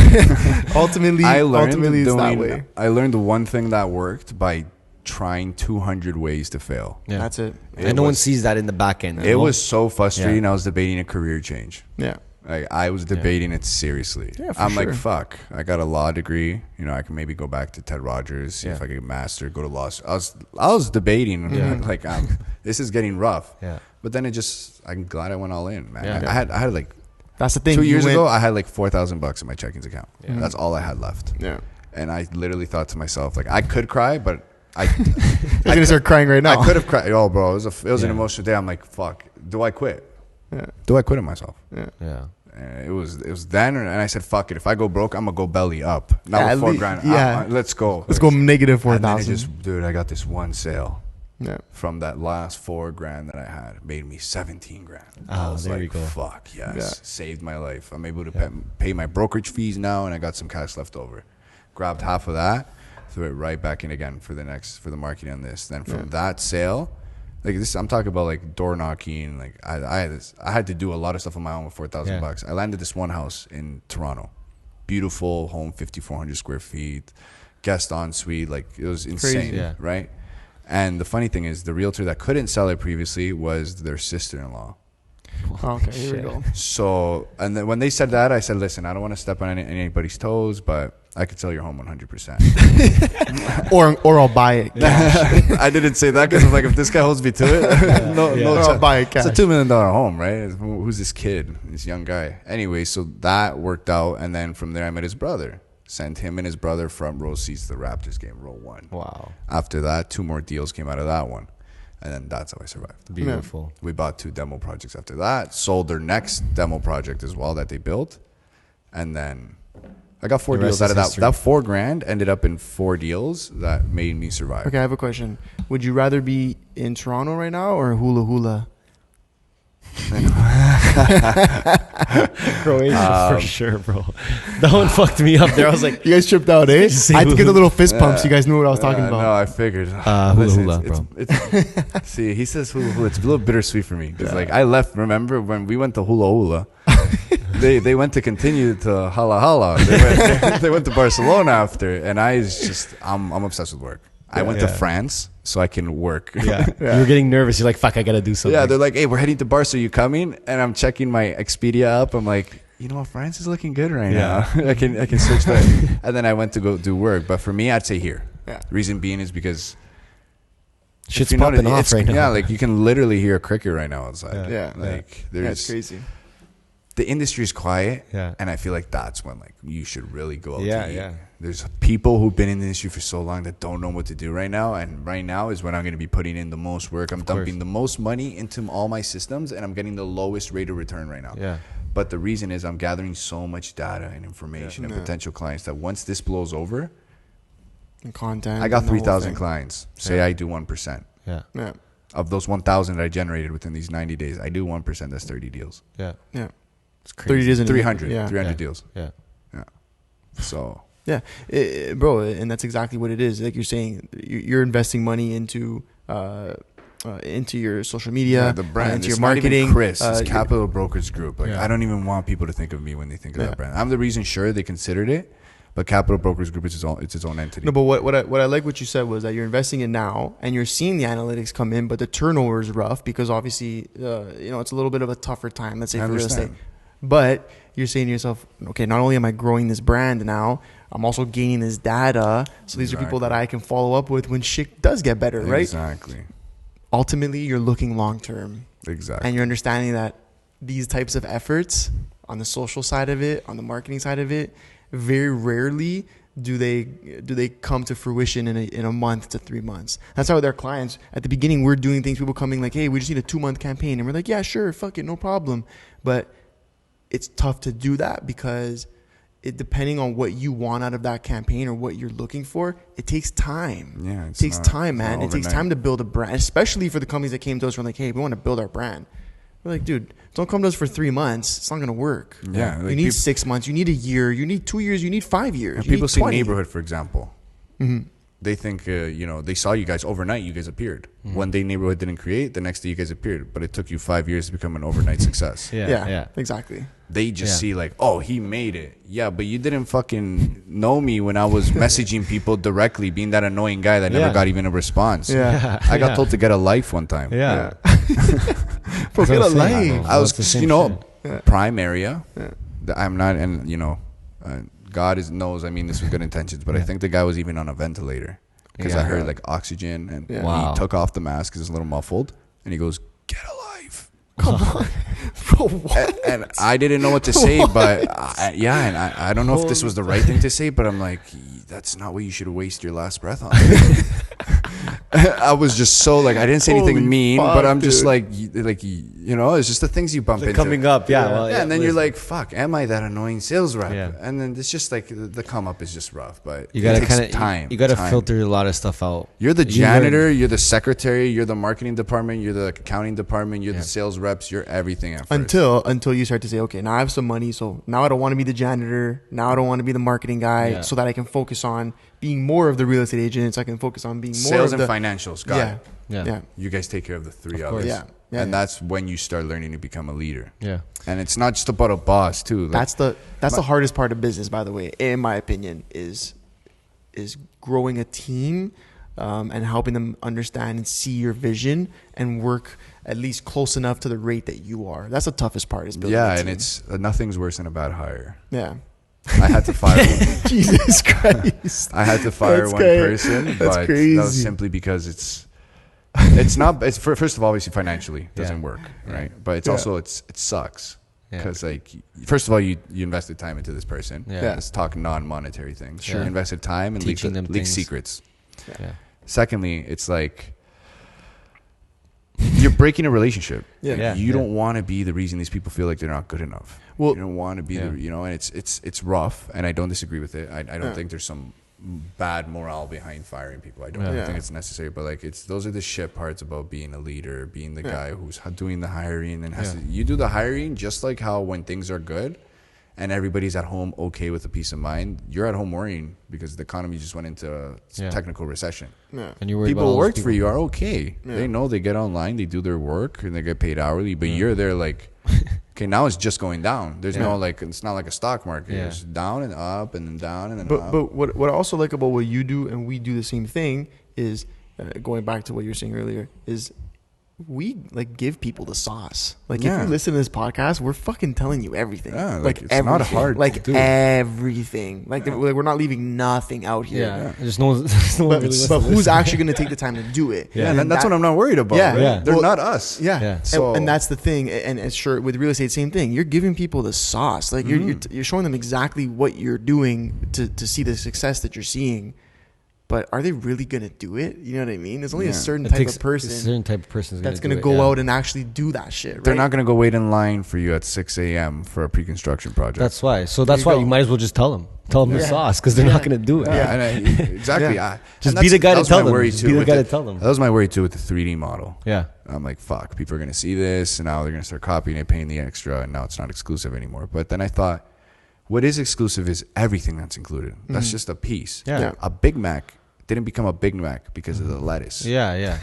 ultimately it's that way. I learned the one thing that worked by trying 200 ways to fail. Yeah. That's it. And no one sees that in the back end. It was so frustrating. I was debating a career change. Yeah. Like, I was debating it seriously. Yeah, for I'm sure. like, fuck, I got a law degree. You know, I can maybe go back to Ted Rogers, see if I could get a master, go to law school. I was debating, like, this is getting rough. Yeah. But then I'm glad I went all in, man. Yeah. I had like, That's the thing. 2 years ago, I had like $4,000 in my checkings account. Yeah. That's all I had left. Yeah. And I literally thought to myself, like, I could cry, but I You're gonna start crying right now. I could have cried. Oh, bro, it was an emotional day. I'm like, fuck, do I quit? Yeah. Do I quit on myself? Yeah. And it was then, and I said, fuck it. If I go broke, I'm gonna go belly up. Not Yeah, with $4,000. yeah. Let's go. Let's go negative And then 4,000. dude, I got this one sale. Yeah. From that last $4,000 that I had, made me $17,000. Oh, I was there like, you go. fuck yes, Yeah. saved my life. I'm able to pay my brokerage fees now, and I got some cash left over. Grabbed half of that, threw it right back in again for the marketing on this. Then from that sale, like this, I'm talking about like door knocking. Like I had to do a lot of stuff on my own with $4,000. I landed this one house in Toronto, beautiful home, 5,400 square feet, guest ensuite. Like, it was insane, yeah. right? And the funny thing is, the realtor that couldn't sell it previously was their sister-in-law. Okay, here we go. So, and then when they said that, I said, listen, I don't want to step on anybody's toes, but I could sell your home 100%. or I'll buy it. I didn't say that because I'm like, if this guy holds me to it, no Or I'll chance. buy it cash. It's a $2 million home, right? Who's this kid, this young guy? Anyway, so that worked out, and then from there, I met his brother. Sent him and his brother front row seats to the Raptors game, row one. Wow. After that, 2 more deals came out of that one. And then that's how I survived. Beautiful. We bought 2 demo projects after that, sold their next demo project as well that they built. And then I got 4 The deals rest out of is that. history. That $4,000 ended up in 4 deals that made me survive. Okay, I have a question. Would you rather be in Toronto right now or Hula Hula? Croatia for sure, bro. That one fucked me up there. I was like, You guys tripped out, eh? Say I had to give the Hula- little fist pumps. You guys knew what I was talking about. No, I figured. Hula hula, bro. See, he says hula hula. It's a little bittersweet for me because, like, I left. Remember when we went to hula hula? They went to continue to hala hala. They went to Barcelona after, and I'm obsessed with work. I went to France so I can work. yeah. You were getting nervous. You're like, fuck, I gotta do something. Yeah, they're like, hey, we're heading to Barca. Are you coming? And I'm checking my Expedia up. I'm like, you know what? France is looking good right now. I can switch that. And then I went to go do work. But for me, I'd say here. Yeah. Reason being is because shit's if you popping notice, off right now. Yeah, like you can literally hear a cricket right now outside. Yeah. Like That's there's crazy. the industry's quiet. Yeah. And I feel like that's when like you should really go out Yeah, to eat. yeah. There's people who've been in the industry for so long that don't know what to do right now. And right now is when I'm going to be putting in the most work. I'm dumping the most money into all my systems and I'm getting the lowest rate of return right now. Yeah. But the reason is I'm gathering so much data and information and potential clients that once this blows over, And content. I got and the whole 3,000 thing. clients. Say I do 1%. Yeah. Yeah. Of those 1,000 that I generated within these 90 days, I do 1%. That's 30 deals. Yeah. Yeah. It's 30 crazy. days in a- 300. Yeah. 300 Yeah. deals. Yeah. Yeah. So, Yeah, bro, and that's exactly what it is. Like you're saying, you're investing money into your social media, the brand. into It's your not even marketing. Chris, it's Capital Brokers Group. Like Yeah. I don't even want people to think of me when they think of Yeah. that brand. I'm the reason. Sure, they considered it, but Capital Brokers Group is its own entity. No, but what I like what you said was that you're investing in now, and you're seeing the analytics come in, but the turnover is rough because obviously, it's a little bit of a tougher time. Let's say I for real estate. understand. But you're saying to yourself, okay, not only am I growing this brand now, I'm also gaining this data. So these are people that I can follow up with when shit does get better, right? Exactly. Ultimately, you're looking long term. Exactly. And you're understanding that these types of efforts on the social side of it, on the marketing side of it, very rarely do they come to fruition in a month to 3 months. That's how their clients, at the beginning, we're doing things, people coming like, hey, we just need a 2-month campaign. And we're like, yeah, sure, fuck it, no problem. But it's tough to do that because depending on what you want out of that campaign or what you're looking for, it takes time. Yeah, it takes time, man. It takes overnight. time to build a brand, especially for the companies that came to us. We're like, hey, we want to build our brand. We're like, dude, don't come to us for 3 months. It's not going to work. Yeah, you like need peop- 6 months. You need a year. You need 2 years. You need 5 years. And You people need see 20. neighborhood, for example. Mm-hmm. They think, they saw you guys overnight. You guys appeared. One day neighborhood didn't create. The next day you guys appeared. But it took you 5 years to become an overnight success. Yeah, exactly. They just Yeah. see like, oh, he made it. Yeah, but you didn't fucking know me when I was messaging people directly, being that annoying guy that never Yeah. got even a response. Yeah. I got told to get a life one time. Yeah. Bro, get a That's what I'm saying, life. bro. I was, That's the same shit. prime area. I'm not, and God knows. I mean, this with good intentions, but I think the guy was even on a ventilator because I Yeah. heard like oxygen, and Wow. he took off the mask because it's a little muffled, and he goes, "Get a life." Come on. Bro, what? And I didn't know what to say, but I don't know if this was the right thing to say, but I'm like, that's not what you should waste your last breath on. I was just so like, I didn't say anything Holy mean, fuck, but I'm just dude. like, it's just the things you bump They're into. coming up. Yeah. Well, Yeah, and then you're listen. like, fuck, am I that annoying sales rep? Yeah. And then it's just like the come up is just rough, but You gotta it takes kind of time. You gotta time. filter a lot of stuff out. You're the You learn- janitor, you're the secretary, you're the marketing department, you're the accounting department, you're the sales reps, you're everything at first. Until you start to say, okay, now I have some money, so now I don't want to be the janitor. Now I don't want to be the marketing guy, Yeah. so that I can focus on being more of the real estate agent. So I can focus on being more Sales of and the financials, got yeah, it. Yeah. yeah, You guys take care of the three Of others. course. Yeah. And that's when you start learning to become a leader. Yeah. And it's not just about a boss too. Like, That's the hardest part of business, by the way, in my opinion, is growing a team and helping them understand and see your vision and work at least close enough to the rate that you are. That's the toughest part. Is building a yeah, team. and it's nothing's worse than a bad hire. yeah. I had to fire. Jesus Christ. I had to fire That's one crazy. person, That's but that crazy. was simply because it's not. It's first of all, obviously financially it doesn't work, right? But it's also it sucks because like first of all, you invested time into this person. Yeah. Let's talk non-monetary things. Sure. You invested time and Teaching them leak things. secrets. Yeah. Secondly, it's like you're breaking a relationship. Yeah. Like, Yeah. you don't want to be the reason these people feel like they're not good enough. Well- you don't want to be the, you know, and it's rough, and I don't disagree with it. I don't think there's some bad morale behind firing people. I don't think it's necessary, but like those are the shit parts about being a leader, being the guy who's doing the hiring and has to, you do the hiring just like how when things are good and everybody's at home okay with a peace of mind, you're at home worrying because the economy just went into a technical recession. And you're worried about People all who those worked for you are okay. They know they get online, they do their work, and they get paid hourly. But you're there like, okay, now it's just going down. There's no like, it's not like a stock market. Yeah. It's down and up and then down and then But up. but what I also like about what you do and we do the same thing is going back to what you were saying earlier is we like give people the sauce. Like if you listen to this podcast, we're fucking telling you everything. Yeah, like it's not hard to like do. everything. Like we're not leaving nothing out here. Yeah. There's no one really But who's actually going to take the time to do it? Yeah, and that's what I'm not worried about. Yeah. Right? Yeah. They're Well, not us. Yeah. Yeah. So- And that's the thing. And sure, with real estate, same thing. You're giving people the sauce. Like you're showing them exactly what you're doing to see the success that you're seeing. But are they really going to do it? You know what I mean? There's only a certain It type takes of person a certain type of person that's going to go out and actually do that shit. Right? They're not going to go wait in line for you at 6 a.m. for a pre-construction project. That's why. So that's you why go. you might as well just tell them the sauce because they're not going to do it. Yeah, and exactly. Yeah. Just and be the guy that to was tell my them. worry Just too be the with guy to tell them. That was my worry too with the 3D model. Yeah. I'm like, fuck, people are going to see this, and now they're going to start copying it, paying the extra, and now it's not exclusive anymore. But then I thought, what is exclusive is everything that's included. That's just a piece. Yeah. A Big Mac didn't become a Big Mac because of the lettuce. Yeah.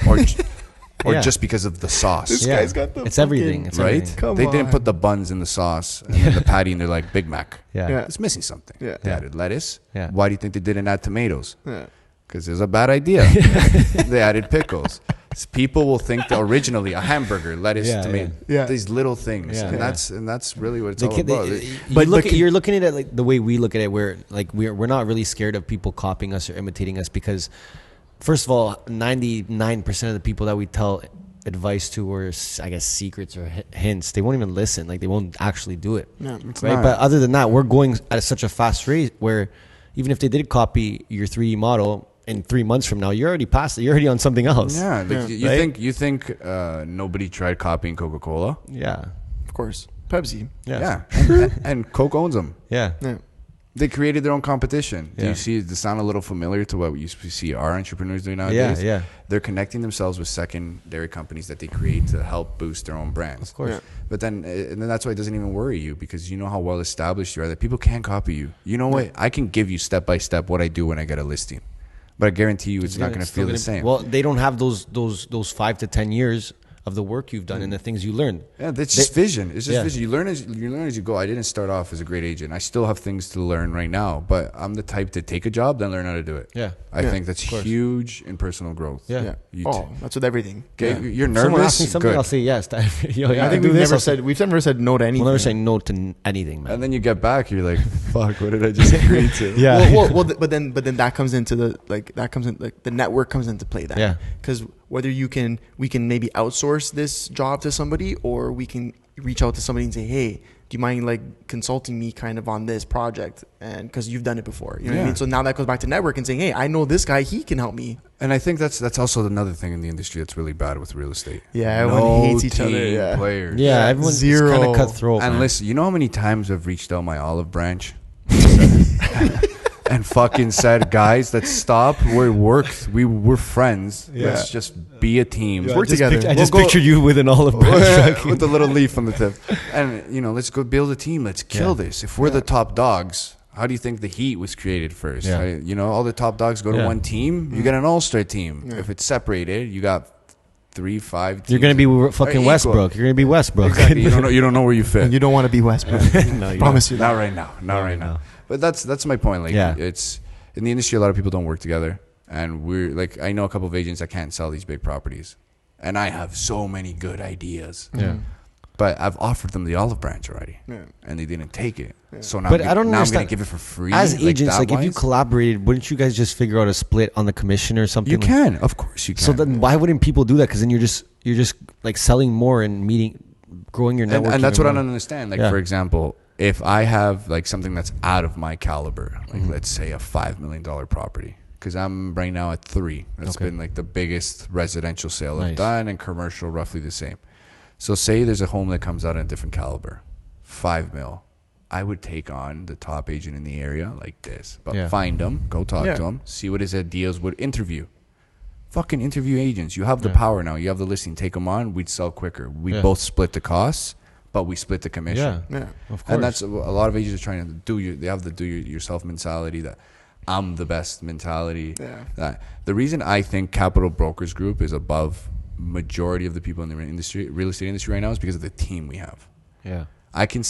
Or Yeah. just because of the sauce. This guy's got the It's everything. fucking- It's Right? everything. Come They didn't on. put the buns in the sauce and then the patty, and they're like Big Mac. Yeah. Yeah. It's missing something. Yeah. They added lettuce. Yeah. Why do you think they didn't add tomatoes? Yeah. Because it's a bad idea. They added pickles. People will think that originally a hamburger, lettuce, Yeah, tomato, yeah. these little things, Yeah. and Yeah. that's really what it's They all can- about. you're looking at it like the way we look at it, where like we're not really scared of people copying us or imitating us because, first of all, 99% of the people that we tell advice to or I guess secrets or hints, they won't even listen. Like they won't actually do it. Yeah. Right. not. But other than that, we're going at such a fast rate where even if they did copy your 3D model in 3 months from now, you're already past it. You're already on something else. Yeah, like, Right? you think nobody tried copying Coca-Cola? Yeah. Of course. Pepsi. Yeah, and Coke owns them. Yeah. Yeah. They created their own competition. Do Yeah. you see? Does it sound a little familiar to what we see our entrepreneurs doing nowadays? Yeah. They're connecting themselves with secondary companies that they create to help boost their own brands. Of course. Yeah. But then that's why it doesn't even worry you because you know how well established you are that people can't copy you. You know what? I can give you step by step what I do when I get a listing, but I guarantee you it's not going to still feel the same. Well, they don't have those 5 to 10 years of the work you've done and the things you learned. Yeah, that's just vision. It's just Yeah. vision. You learn as you go. I didn't start off as a great agent. I still have things to learn right now, but I'm the type to take a job, then learn how to do it. Yeah. I Yeah, think that's course. huge in personal growth. Yeah. Yeah. You Oh, that's with everything. Okay, Yeah. you're Someone nervous. asks me something, Good. I'll say yes. Yo, I think do we've this, never I'll say- said no to anything. We'll never say no to anything, man. And then you get back, you're like, "Fuck, what did I just agree to?" Yeah. But then that comes into the network comes into play then. Yeah. Because whether we can maybe outsource this job to somebody or we can reach out to somebody and say, hey, do you mind like consulting me kind of on this project? And because you've done it before, you know what I Yeah. mean? So now that goes back to network and saying, hey, I know this guy, he can help me. And I think that's also another thing in the industry that's really bad with real estate. Yeah, everyone hates each other, team yeah. players. Yeah, everyone's Zero. kind of cutthroat. And man. listen, you know how many times I've reached out my olive branch and fucking said, guys, let's stop. We're friends. Yeah. Let's just be a team. Work together. I just pictured you with an olive branch. with the little leaf on the tip. And let's go build a team. Let's kill this. If we're the top dogs, how do you think the Heat was created first? Yeah. Right? All the top dogs go to Yeah. one team. You get an all-star team. If it's separated, you got 3-5 teams. You're gonna be that are fucking equal. Westbrook. You're gonna be Westbrook. Exactly. You don't know where you fit. And you don't want to be Westbrook. No, you Promise you that. Not right now. Not right now. But that's my point. Like, Yeah. it's in the industry, a lot of people don't work together, and we're like, I know a couple of agents that can't sell these big properties, and I have so many good ideas. Yeah. But I've offered them the olive branch already, Yeah. and they didn't take it. So now, But I don't now I'm understand. gonna give it for free. As agents, like if you that-wise? collaborated, wouldn't you guys just figure out a split on the commission or something? you like- can, of course, you can. So then, why wouldn't people do that? Because then you're just like selling more and growing your network. and that's what I even don't more. understand. Like, Yeah. for example, if I have like something that's out of my caliber, like Mm-hmm. let's say a $5 million property, because I'm right now at 3. That's been like the biggest residential sale I've done, and commercial roughly the same. So say there's a home that comes out in a different caliber, 5 mil. I would take on the top agent in the area like this, but find them, go talk to them, see what his ideas would interview. Fucking interview agents. You have the power now. You have the listing. Take them on. We'd sell quicker. We both split the costs, but we split the commission. Yeah, of course. And that's a lot of agents are trying to do. They have the do yourself mentality. That I'm the best mentality. Yeah. The reason I think Capital Brokers Group is above majority of the people in the real estate industry right now is because of the team we have. Yeah. I can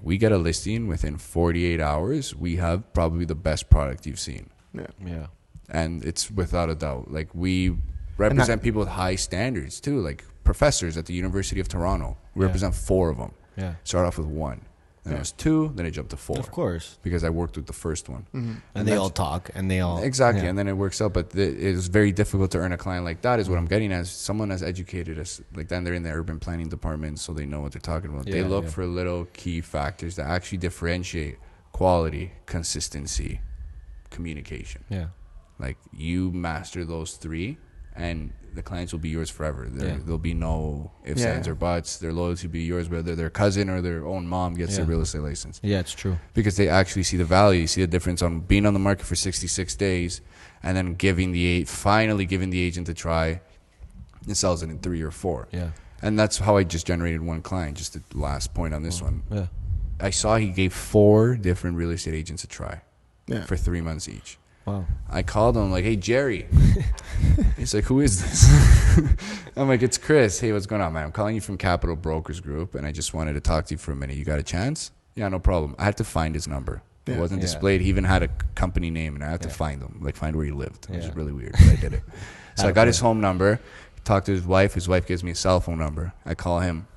we get a listing within 48 hours. We have probably the best product you've seen. Yeah. And it's without a doubt. Like, we represent people with high standards too, like professors at the University of Toronto. We represent 4 of them. Yeah. Start off with 1. Then it was 2, then it jumped to 4. Of course. Because I worked with the first one. Mm-hmm. And they all talk, and they all... Exactly, and then it works out. But it is very difficult to earn a client like that, is what I'm getting at. Someone as educated as, like, then they're in the urban planning department, so they know what they're talking about. They look for little key factors that actually differentiate quality, consistency, communication. Yeah. Like, you master those 3, and the clients will be yours forever. There'll be no ifs, ands, or buts. Their loyalty will be yours, whether their cousin or their own mom gets their real estate license. Yeah, it's true. Because they actually see the value. You see the difference on being on the market for 66 days and then finally giving the agent a try and sells it in 3 or 4. Yeah. And that's how I just generated 1 client. Just the last point on this one. Yeah. I saw he gave 4 different real estate agents a try for 3 months each. Wow. I called him like, hey, Jerry. He's like, who is this? I'm like, it's Chris. Hey, what's going on, man? I'm calling you from Capital Brokers Group, and I just wanted to talk to you for a minute. You got a chance? Yeah, no problem. I had to find his number. It wasn't displayed. He even had a company name, and I had to find him, like find where he lived. It was really weird, but I did it. So I got his home number, talked to his wife. His wife gives me a cell phone number. I call him.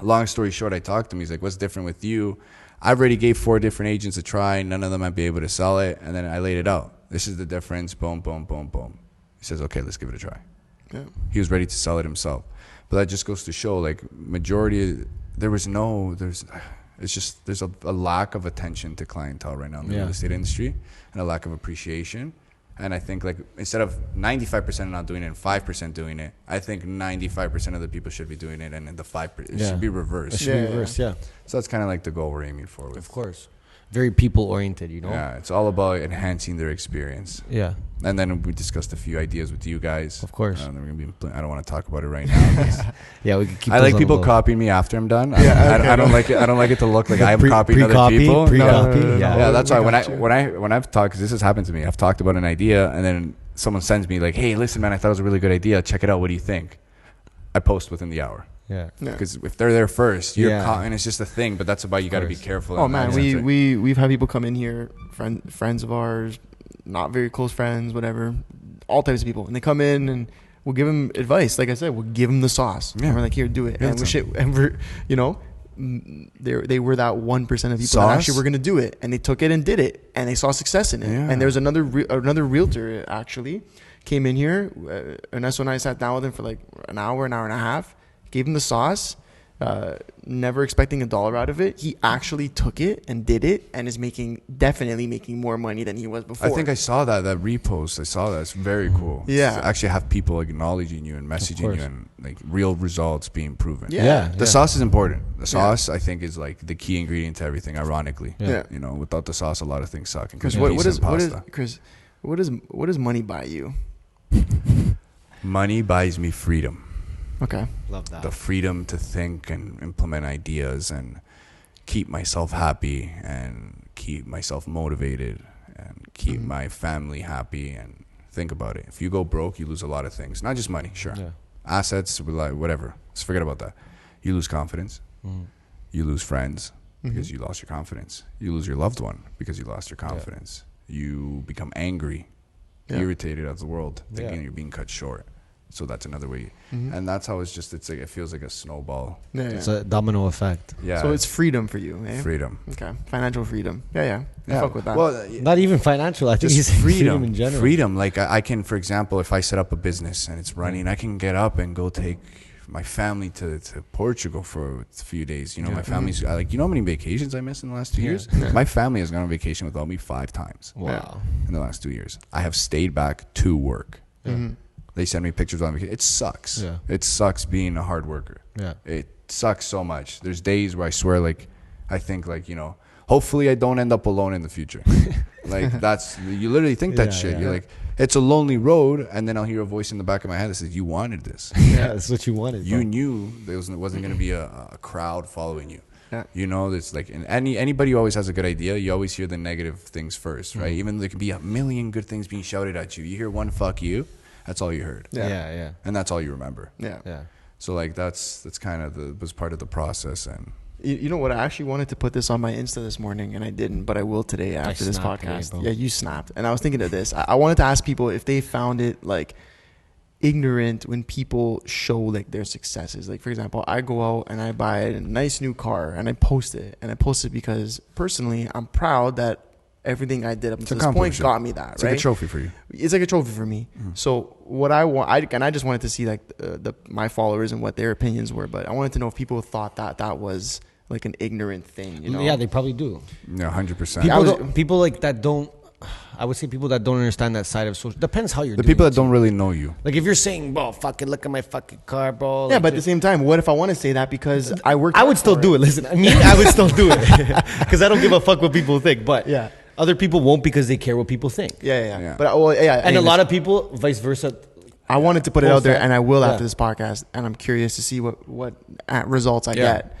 Long story short, I talked to him. He's like, what's different with you? I already gave 4 different agents a try. None of them might be able to sell it. And then I laid it out. This is the difference. Boom, boom, boom, boom. He says, okay, let's give it a try. Yeah. He was ready to sell it himself. But that just goes to show, like, there's a lack of attention to clientele right now in the real estate industry, and a lack of appreciation. And I think, like, instead of 95% not doing it and 5% doing it, I think 95% of the people should be doing it, and the 5% it should be reversed. It should be reversed, So that's kind of like the goal we're aiming for. Of course. Very people-oriented, you know? Yeah, it's all about enhancing their experience. Yeah. And then we discussed a few ideas with you guys. Of course. I don't want to talk about it right now. Yeah, we can keep. I like people copying me after I'm done. I don't like it. I don't like it to look like I'm copying other people. Pre-copy. No. Yeah, that's why when I've talked, because this has happened to me. I've talked about an idea, and then someone sends me like, "Hey, listen, man, I thought it was a really good idea. Check it out. What do you think?" I post within the hour. Yeah. Because if they're there first, you're caught, and it's just a thing. But that's about you got to be careful. Oh man, we've had people come in here, friends of ours, not very close friends, whatever, all types of people, and they come in and we'll give them advice. Like I said, we'll give them the sauce. Yeah. And we're like, here, do it. Yeah, they were that 1% of people that actually were going to do it, and they took it and did it, and they saw success in it. Yeah. And there was another realtor actually came in here. Ernesto and I sat down with him for like an hour and a half. Gave him the sauce, never expecting $1 out of it. He actually took it and did it, and is definitely making more money than he was before. I think I saw that repost. I saw that. It's very cool. Yeah, to actually have people acknowledging you and messaging you, and like real results being proven. Yeah. The sauce is important. The sauce, I think, is like the key ingredient to everything. Ironically, you know, without the sauce, a lot of things suck. Chris, what does money buy you? Money buys me freedom. Okay. Love that. The freedom to think and implement ideas and keep myself happy and keep myself motivated and keep my family happy. And think about it. If you go broke, you lose a lot of things. Not just money, sure. Yeah. Assets, whatever. Just forget about that. You lose confidence. You lose friends because you lost your confidence. You lose your loved one because you lost your confidence. You become angry, irritated at the world, thinking you're being cut short. So that's another way. And that's how it's like, it feels like a snowball. Yeah. It's a domino effect. Yeah. So it's freedom for you, eh? Freedom. Okay. Financial freedom. Yeah. I fuck with that. Well, not even financial. I think it's freedom in general. Freedom. Like I can, for example, if I set up a business and it's running, I can get up and go take my family to Portugal for a few days. You know, my family's like, you know how many vacations I missed in the last 2 years? My family has gone on vacation without me 5 times. Wow. In the last 2 years. I have stayed back to work. They send me pictures on vacation. It sucks. Yeah. It sucks being a hard worker. Yeah. It sucks so much. There's days where I swear, like, I think, like, you know, hopefully I don't end up alone in the future. Like, that's, you literally think that shit. You're like, it's a lonely road, and then I'll hear a voice in the back of my head that says, you wanted this. Yeah, that's what you wanted. You knew there wasn't going to be a crowd following you. Yeah. You know, it's like, and anybody who always has a good idea, you always hear the negative things first, right? Even though there can be a million good things being shouted at you. You hear one fuck you, that's all you heard. Yeah. And that's all you remember. Yeah. So like that's kind of was part of the process. And you know what? I actually wanted to put this on my Insta this morning, and I didn't, but I will today after this podcast. Today, yeah, you snapped. And I was thinking of this. I wanted to ask people if they found it like ignorant when people show like their successes. Like, for example, I go out and I buy a nice new car and I post it. And I post it because personally, I'm proud that everything I did up until this point got me that. It's right? like a trophy for you. It's like a trophy for me. So what I want, I just wanted to see like my followers and what their opinions were. But I wanted to know if people thought that was like an ignorant thing. You know? Yeah, they probably do. Yeah, 100%. People like that don't. I would say people that don't understand that side of social. Depends how you're. The doing people it that don't really know you. Like if you're saying, "Bro, fucking look at my fucking car, bro." Yeah, like, but at the same time, what if I want to say that because I work? I would still do it. Listen, I mean, I would still do it because I don't give a fuck what people think. But Yeah. other people won't because they care what people think. Yeah. But well, yeah, And a lot of people, vice versa. I wanted to put it out there, and I will Yeah. after this podcast. And I'm curious to see what results I get.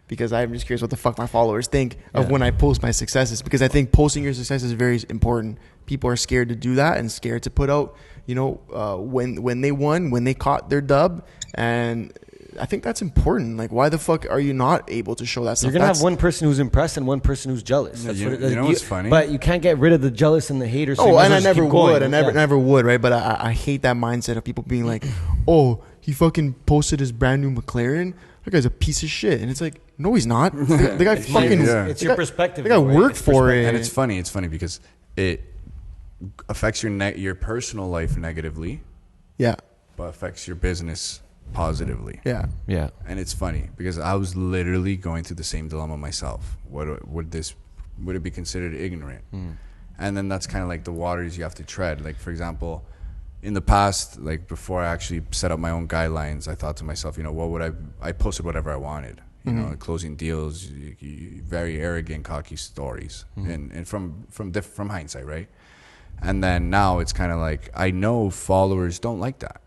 Because I'm just curious what the fuck my followers think of when I post my successes. Because I think posting your success is very important. People are scared to do that and scared to put out, you know, when they won, when they caught their dub. And I think that's important. Like, why the fuck are you not able to show that stuff? You're going to have one person who's impressed and one person who's jealous. That's You what it, know what's funny? But you can't get rid of the jealous and the haters. So Oh, you might and I as well just never keep going. would. I Yeah. never would, right? But I hate that mindset of people being like, oh, he fucking posted his brand new McLaren. That guy's a piece of shit. And it's like, no, he's not. The guy fucking... It's your perspective. The guy though, right? worked It's for it. And it's funny because it affects your personal life negatively, Yeah. but affects your business positively. Yeah. Yeah. And it's funny because I was literally going through the same dilemma myself. Would it be considered ignorant? And then that's kind of like the waters you have to tread. Like, for example, in the past, like before I actually set up my own guidelines, I thought to myself, you know, what would I posted whatever I wanted. You know, closing deals, very arrogant, cocky stories, and from hindsight, right? And then now it's kind of like I know followers don't like that.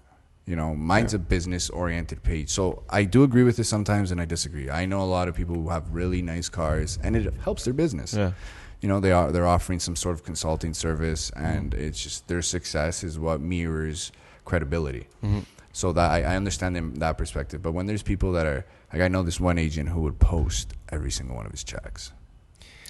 You know, mine's a business-oriented page, so I do agree with this sometimes, and I disagree. I know a lot of people who have really nice cars, and it helps their business. Yeah. You know, they're offering some sort of consulting service, and it's just their success is what mirrors credibility. So that I understand them that perspective. But when there's people that are like, I know this one agent who would post every single one of his checks.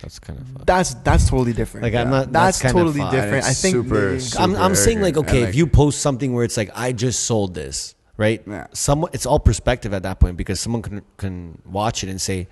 That's kind of fun. That's totally different. Like, I'm not- That's that's kinda totally fun. different. And I it's think I'm saying like, arrogant. okay, And, if you post something where it's like, I just sold this, right? Yeah. It's all perspective at that point because someone can watch it and say,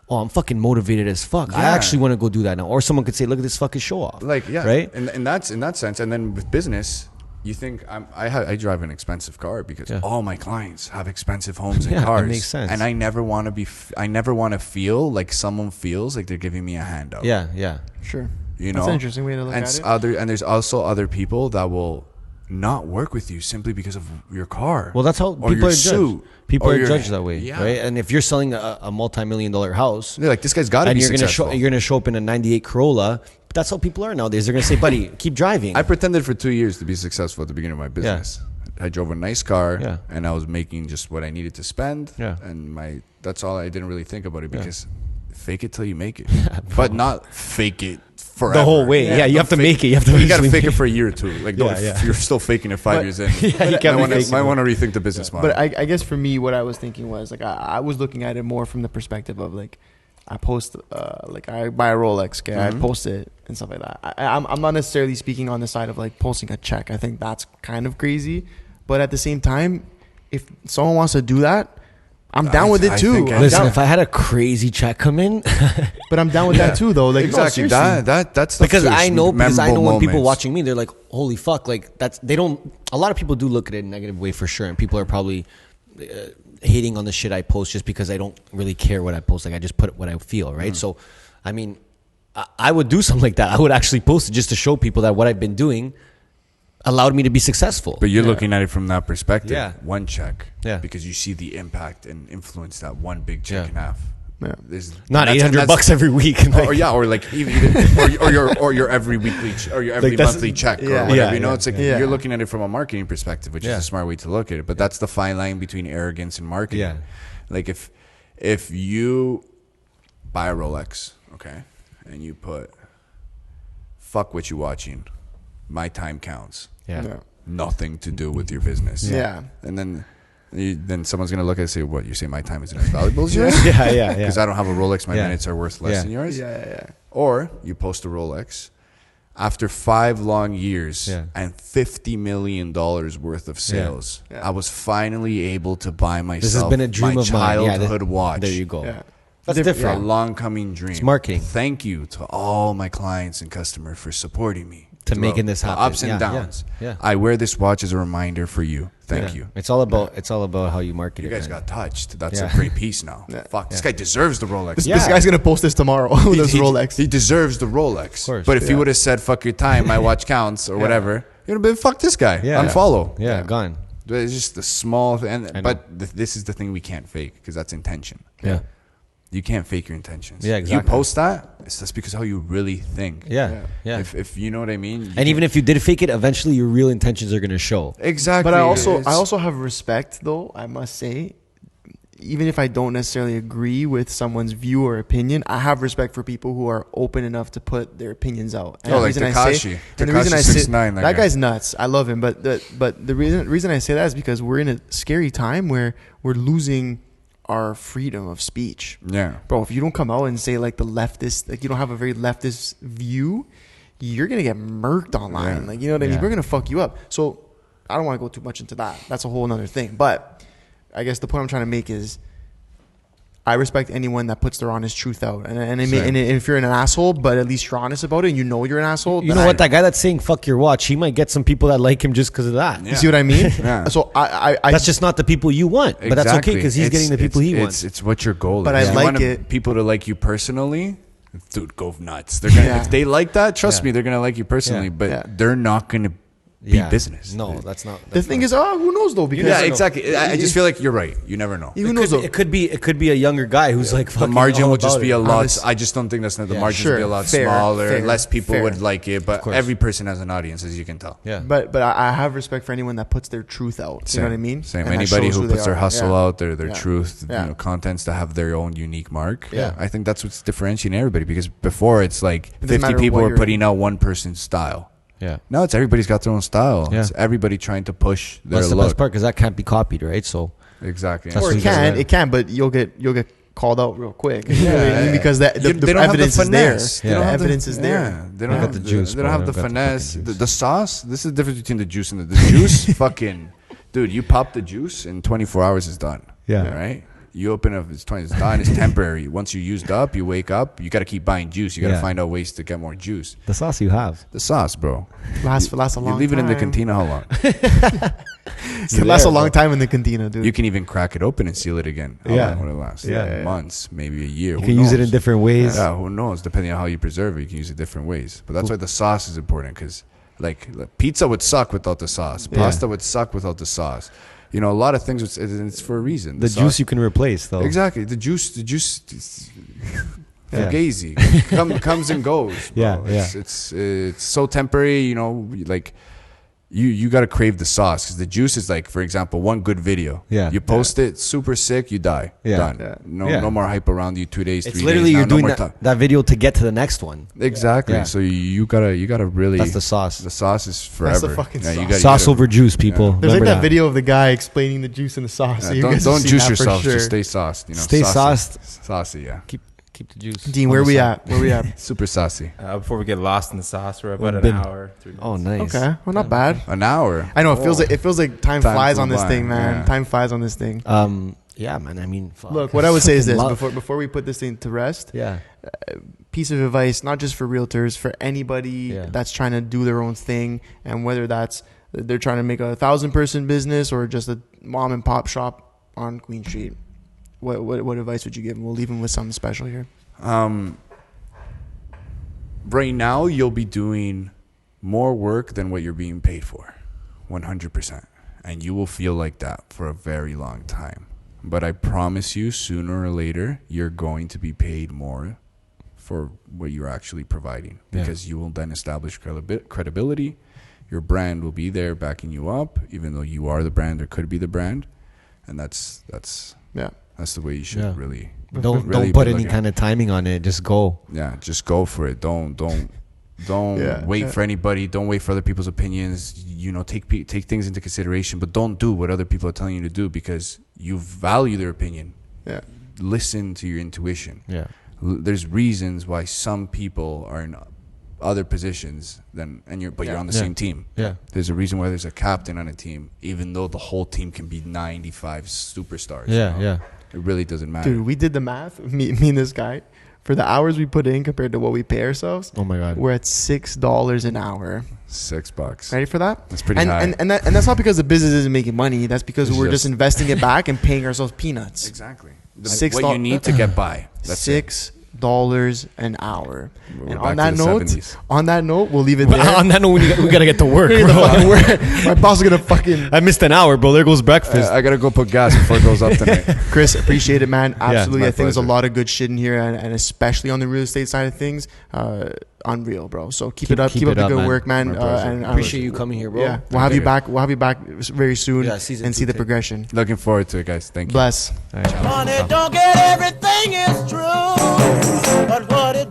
oh, I'm fucking motivated as fuck. I Yeah. actually want to go do that now. Or someone could say, look at this fucking show off. Like, yeah, Right? And that's in that sense. And then with business, you think I drive an expensive car because all my clients have expensive homes and Yeah, cars. it makes sense. And I never want to I never want to feel like someone feels like they're giving me a handout. Yeah. Sure. You know, That's an interesting way to look and at it. And there's also other people that will not work with you simply because of your car. Well, that's how or people your are suit, judged. People or are your- judged that way, Yeah. right? And if you're selling a multi-million-dollar house, They're like, this guy's got to and be you're successful. gonna show up in a '98 Corolla, that's how people are nowadays. They're gonna say, "Buddy, keep driving." I pretended for 2 years to be successful at the beginning of my business. I drove a nice car, Yeah. and I was making just what I needed to spend. Yeah. And that's all. I didn't really think about it because fake it till you make it, but not fake it forever. The whole way. Yeah, you have to make it. You have to You got to eventually fake make it for a year or two. Like, don't, Yeah, if you're still faking it 5 years in, you can't be faking might it. want to rethink the business model. But I guess for me, what I was thinking was like I was looking at it more from the perspective of like I post like I buy a Rolex, okay, I post it and stuff like that. I'm not necessarily speaking on the side of like posting a check. I think that's kind of crazy, but at the same time, if someone wants to do that, I'm down with it I too. think- I'm Listen, down- if I had a crazy check come in, but I'm down with that too, though. Like no, exactly. seriously. That's because I know when memorable people moments. watching me, they're like, "Holy fuck!" Like they don't. A lot of people do look at it in a negative way for sure, and people are probably hating on the shit I post just because I don't really care what I post. Like I just put what I feel, right? So, I mean, I would do something like that. I would actually post it just to show people that what I've been doing allowed me to be successful. But you're looking at it from that perspective. Yeah. One check. Yeah. Because you see the impact and influence that one big check can have. Yeah. Not that's- $800 every week. or like even or your every weekly or your every monthly check or whatever. Yeah, you know, yeah. it's like you're looking at it from a marketing perspective, which is a smart way to look at it. But that's the fine line between arrogance and marketing. Yeah. Like if you buy a Rolex, okay, and you put fuck what you watching, my time counts. Yeah. Nothing to do with your business. Yeah. And then someone's gonna look at it and say, "What? You say my time isn't as valuable as yours?" Yeah. Because I don't have a Rolex, my Yeah. minutes are worth less than yours. Yeah. Or you post a Rolex after 5 long years and $50 million worth of sales. Yeah. I was finally able to buy myself This has been a dream my of mine. childhood watch. There you go. Yeah. That's A different. long coming dream. It's marketing. Thank you to all my clients and customers for supporting me. To throughout making this the happen. Ups and Yeah, downs. yeah. I wear this watch as a reminder for you. Thank you. It's all about how you market You it. guys man. got touched. That's Yeah. a great piece now. Fuck, this guy deserves the Rolex. This guy's gonna post this tomorrow with his Rolex. He deserves the Rolex. Of course. But if he would have said, fuck your time, my watch counts, or whatever, you'd have been, fuck this guy. Yeah. Unfollow. Yeah, gone. But it's just the small thing. know. But this is the thing we can't fake because that's intention. Yeah. You can't fake your intentions. Yeah, exactly. You post that, it's just because how you really think. Yeah. If you know what I mean. And even if you did fake it, eventually your real intentions are going to show. Exactly. But I also It's- have respect, though, I must say. Even if I don't necessarily agree with someone's view or opinion, I have respect for people who are open enough to put their opinions out. And Oh, the like reason I Tekashi. say- and the reason I Tekashi say 6ix9ine, that that guy. guy's nuts. I love him, but the reason I say that is because we're in a scary time where we're losing our freedom of speech. Yeah. Bro, if you don't come out and say like the leftist, like you don't have a very leftist view, you're gonna get murked online. Yeah. Like, you know what I mean? Yeah. We're gonna fuck you up. So I don't want to go too much into that. That's a whole other thing. But I guess the point I'm trying to make is I respect anyone that puts their honest truth out. And I mean, and if you're an asshole, but at least you're honest about it and you know you're an asshole. You then know what? That guy that's saying "fuck your watch," he might get some people that like him just because of that. You see what I mean? Yeah. So I That's just not the people you want, but that's okay because he's getting the people he wants. It's what your goal But is. I You like want it. people to like you personally. Dude, go nuts. They're gonna Yeah. if they like that. Trust Yeah. me, they're gonna like you personally. Yeah. But Yeah. they're not gonna be business. No, that's not. the thing is, who knows though? Because Yeah, exactly. I just feel like you're right. You never know. who knows though? It could be a younger guy who's like The fucking margin all will just about be it. a lot. Honest- I just don't think that's not the Yeah. margins Sure. will be a lot Fair, smaller. fair, Less people fair. would like it, but course. every person has an audience, as you can tell. Yeah. But I have respect for anyone that puts their truth out. You know what I mean? Same. And that Anybody shows who they puts their are. hustle Yeah. out, their Yeah. truth, Yeah. contents to have their own unique mark. Yeah. I think that's what's differentiating everybody. Because before it's like doesn't 50 matter people what were you're putting out one person's style. Yeah. Now it's everybody's got their own style. Yeah. It's everybody trying to push their That's the look. best part because that can't be copied, right? So Exactly. That's Or what it he does can, that. it can, but you'll get called out real quick. You know what I mean? Yeah. Because They the don't have evidence is there. finesse. Yeah. They don't The have evidence is there. Yeah. They don't got have the juice, They don't bro. have the They don't got the finesse. fucking juice. The sauce. This is the difference between the juice and the juice. Fucking, dude, you pop the juice in 24 hours is done. Yeah. Right. You open up. It's done. It's temporary. Once you're used up, you wake up. You got to keep buying juice. You got to Yeah. find out ways to get more juice. the sauce you have. The sauce, bro. Lasts a long You time. leave it in the cantina. How long? It lasts a long time in the cantina, dude. You can even crack it open and seal it again. How Yeah. long would it last? Yeah. Months, maybe a year. You can use it in different ways. Yeah, who knows? Depending on how you preserve it, you can use it different ways. But that's why the sauce is important because, like, pizza would suck without the sauce. Yeah. Pasta would suck without the sauce. You know, a lot of things. It's for a reason. The sauce- juice you can replace, though. Exactly. The juice. Yeah. Fugazi comes and goes. Bro. Yeah, yeah. It's so temporary. You know, like. You got to crave the sauce because the juice is like, for example, one good video. Yeah. You post it, super sick, you die. Yeah. Done. Yeah. No more hype around you 2 days, It's 3 literally days. you're now, no doing more that, time. that video to get to the next one. Exactly. Yeah. So you gotta really. That's the sauce. The sauce is forever. the fucking sauce. You gotta, Sauce over juice, people. There's like Remember that video of the guy explaining the juice in the sauce. Yeah, So you guys have don't seen juice that for yourself. sure. Just stay sauced. You know, Stay saucy. sauced. Saucy, yeah. Keep the juice. Dean, on where the we side. at? Where we at? Super saucy. Before we get lost in the sauce, we're about We've an been- hour. 3 minutes. Oh, nice. Okay, well, not bad. An hour. I know it feels like time Time flies flew on this by, thing, man. yeah. Time flies on this thing. Yeah, man. I mean, fuck. Look, what I would say is this Love- before we put this thing to rest. Yeah. Piece of advice, not just for realtors, for anybody Yeah. that's trying to do their own thing, and whether that's they're trying to make a 1,000-person business or just a mom and pop shop on Queen Street, what advice would you give him? We'll leave him with something special here. Right now, you'll be doing more work than what you're being paid for, 100%. And you will feel like that for a very long time. But I promise you, sooner or later, you're going to be paid more for what you're actually providing, because you will then establish credibility. Your brand will be there backing you up, even though you are the brand or could be the brand. And that's the way you should really Don't really put be any looking. kind of timing on it. Just go. Yeah, just go for it. Don't wait for anybody. Don't wait for other people's opinions. You know, take things into consideration, but don't do what other people are telling you to do because you value their opinion. Yeah. Listen to your intuition. Yeah. There's reasons why some people are in other positions you're on the same team. Yeah. There's a reason why there's a captain on a team, even though the whole team can be 95 superstars. Yeah, you know? yeah. It really doesn't matter. Dude, we did the math, me and this guy, for the hours we put in compared to what we pay ourselves. Oh my God. We're at $6 an hour. $6. Ready for that? That's pretty high. And that's not because the business isn't making money. That's because It's we're just investing it back and paying ourselves peanuts. Exactly. $6 What you need to get by. That's it. $6 an hour. We're And back on that to the note, 70s. we'll leave it there. On that note, we gotta get to work, We're bro. gonna fucking work. My boss is gonna fucking. I missed an hour, bro. There goes breakfast. I gotta go put gas before it goes up tonight. Chris, appreciate it, man. Absolutely. my I think there's a pleasure. lot of good shit in here, and especially on the real estate side of things. Unreal, bro. So keep it up. Keep up the good man. work, man. My pleasure. And Appreciate you coming here, bro. Yeah, we'll have you back. We'll have you back very soon, Yeah, season and see 2 the take. progression. Looking forward to it, guys. Thank you. Bless. Money don't get everything is true, but what it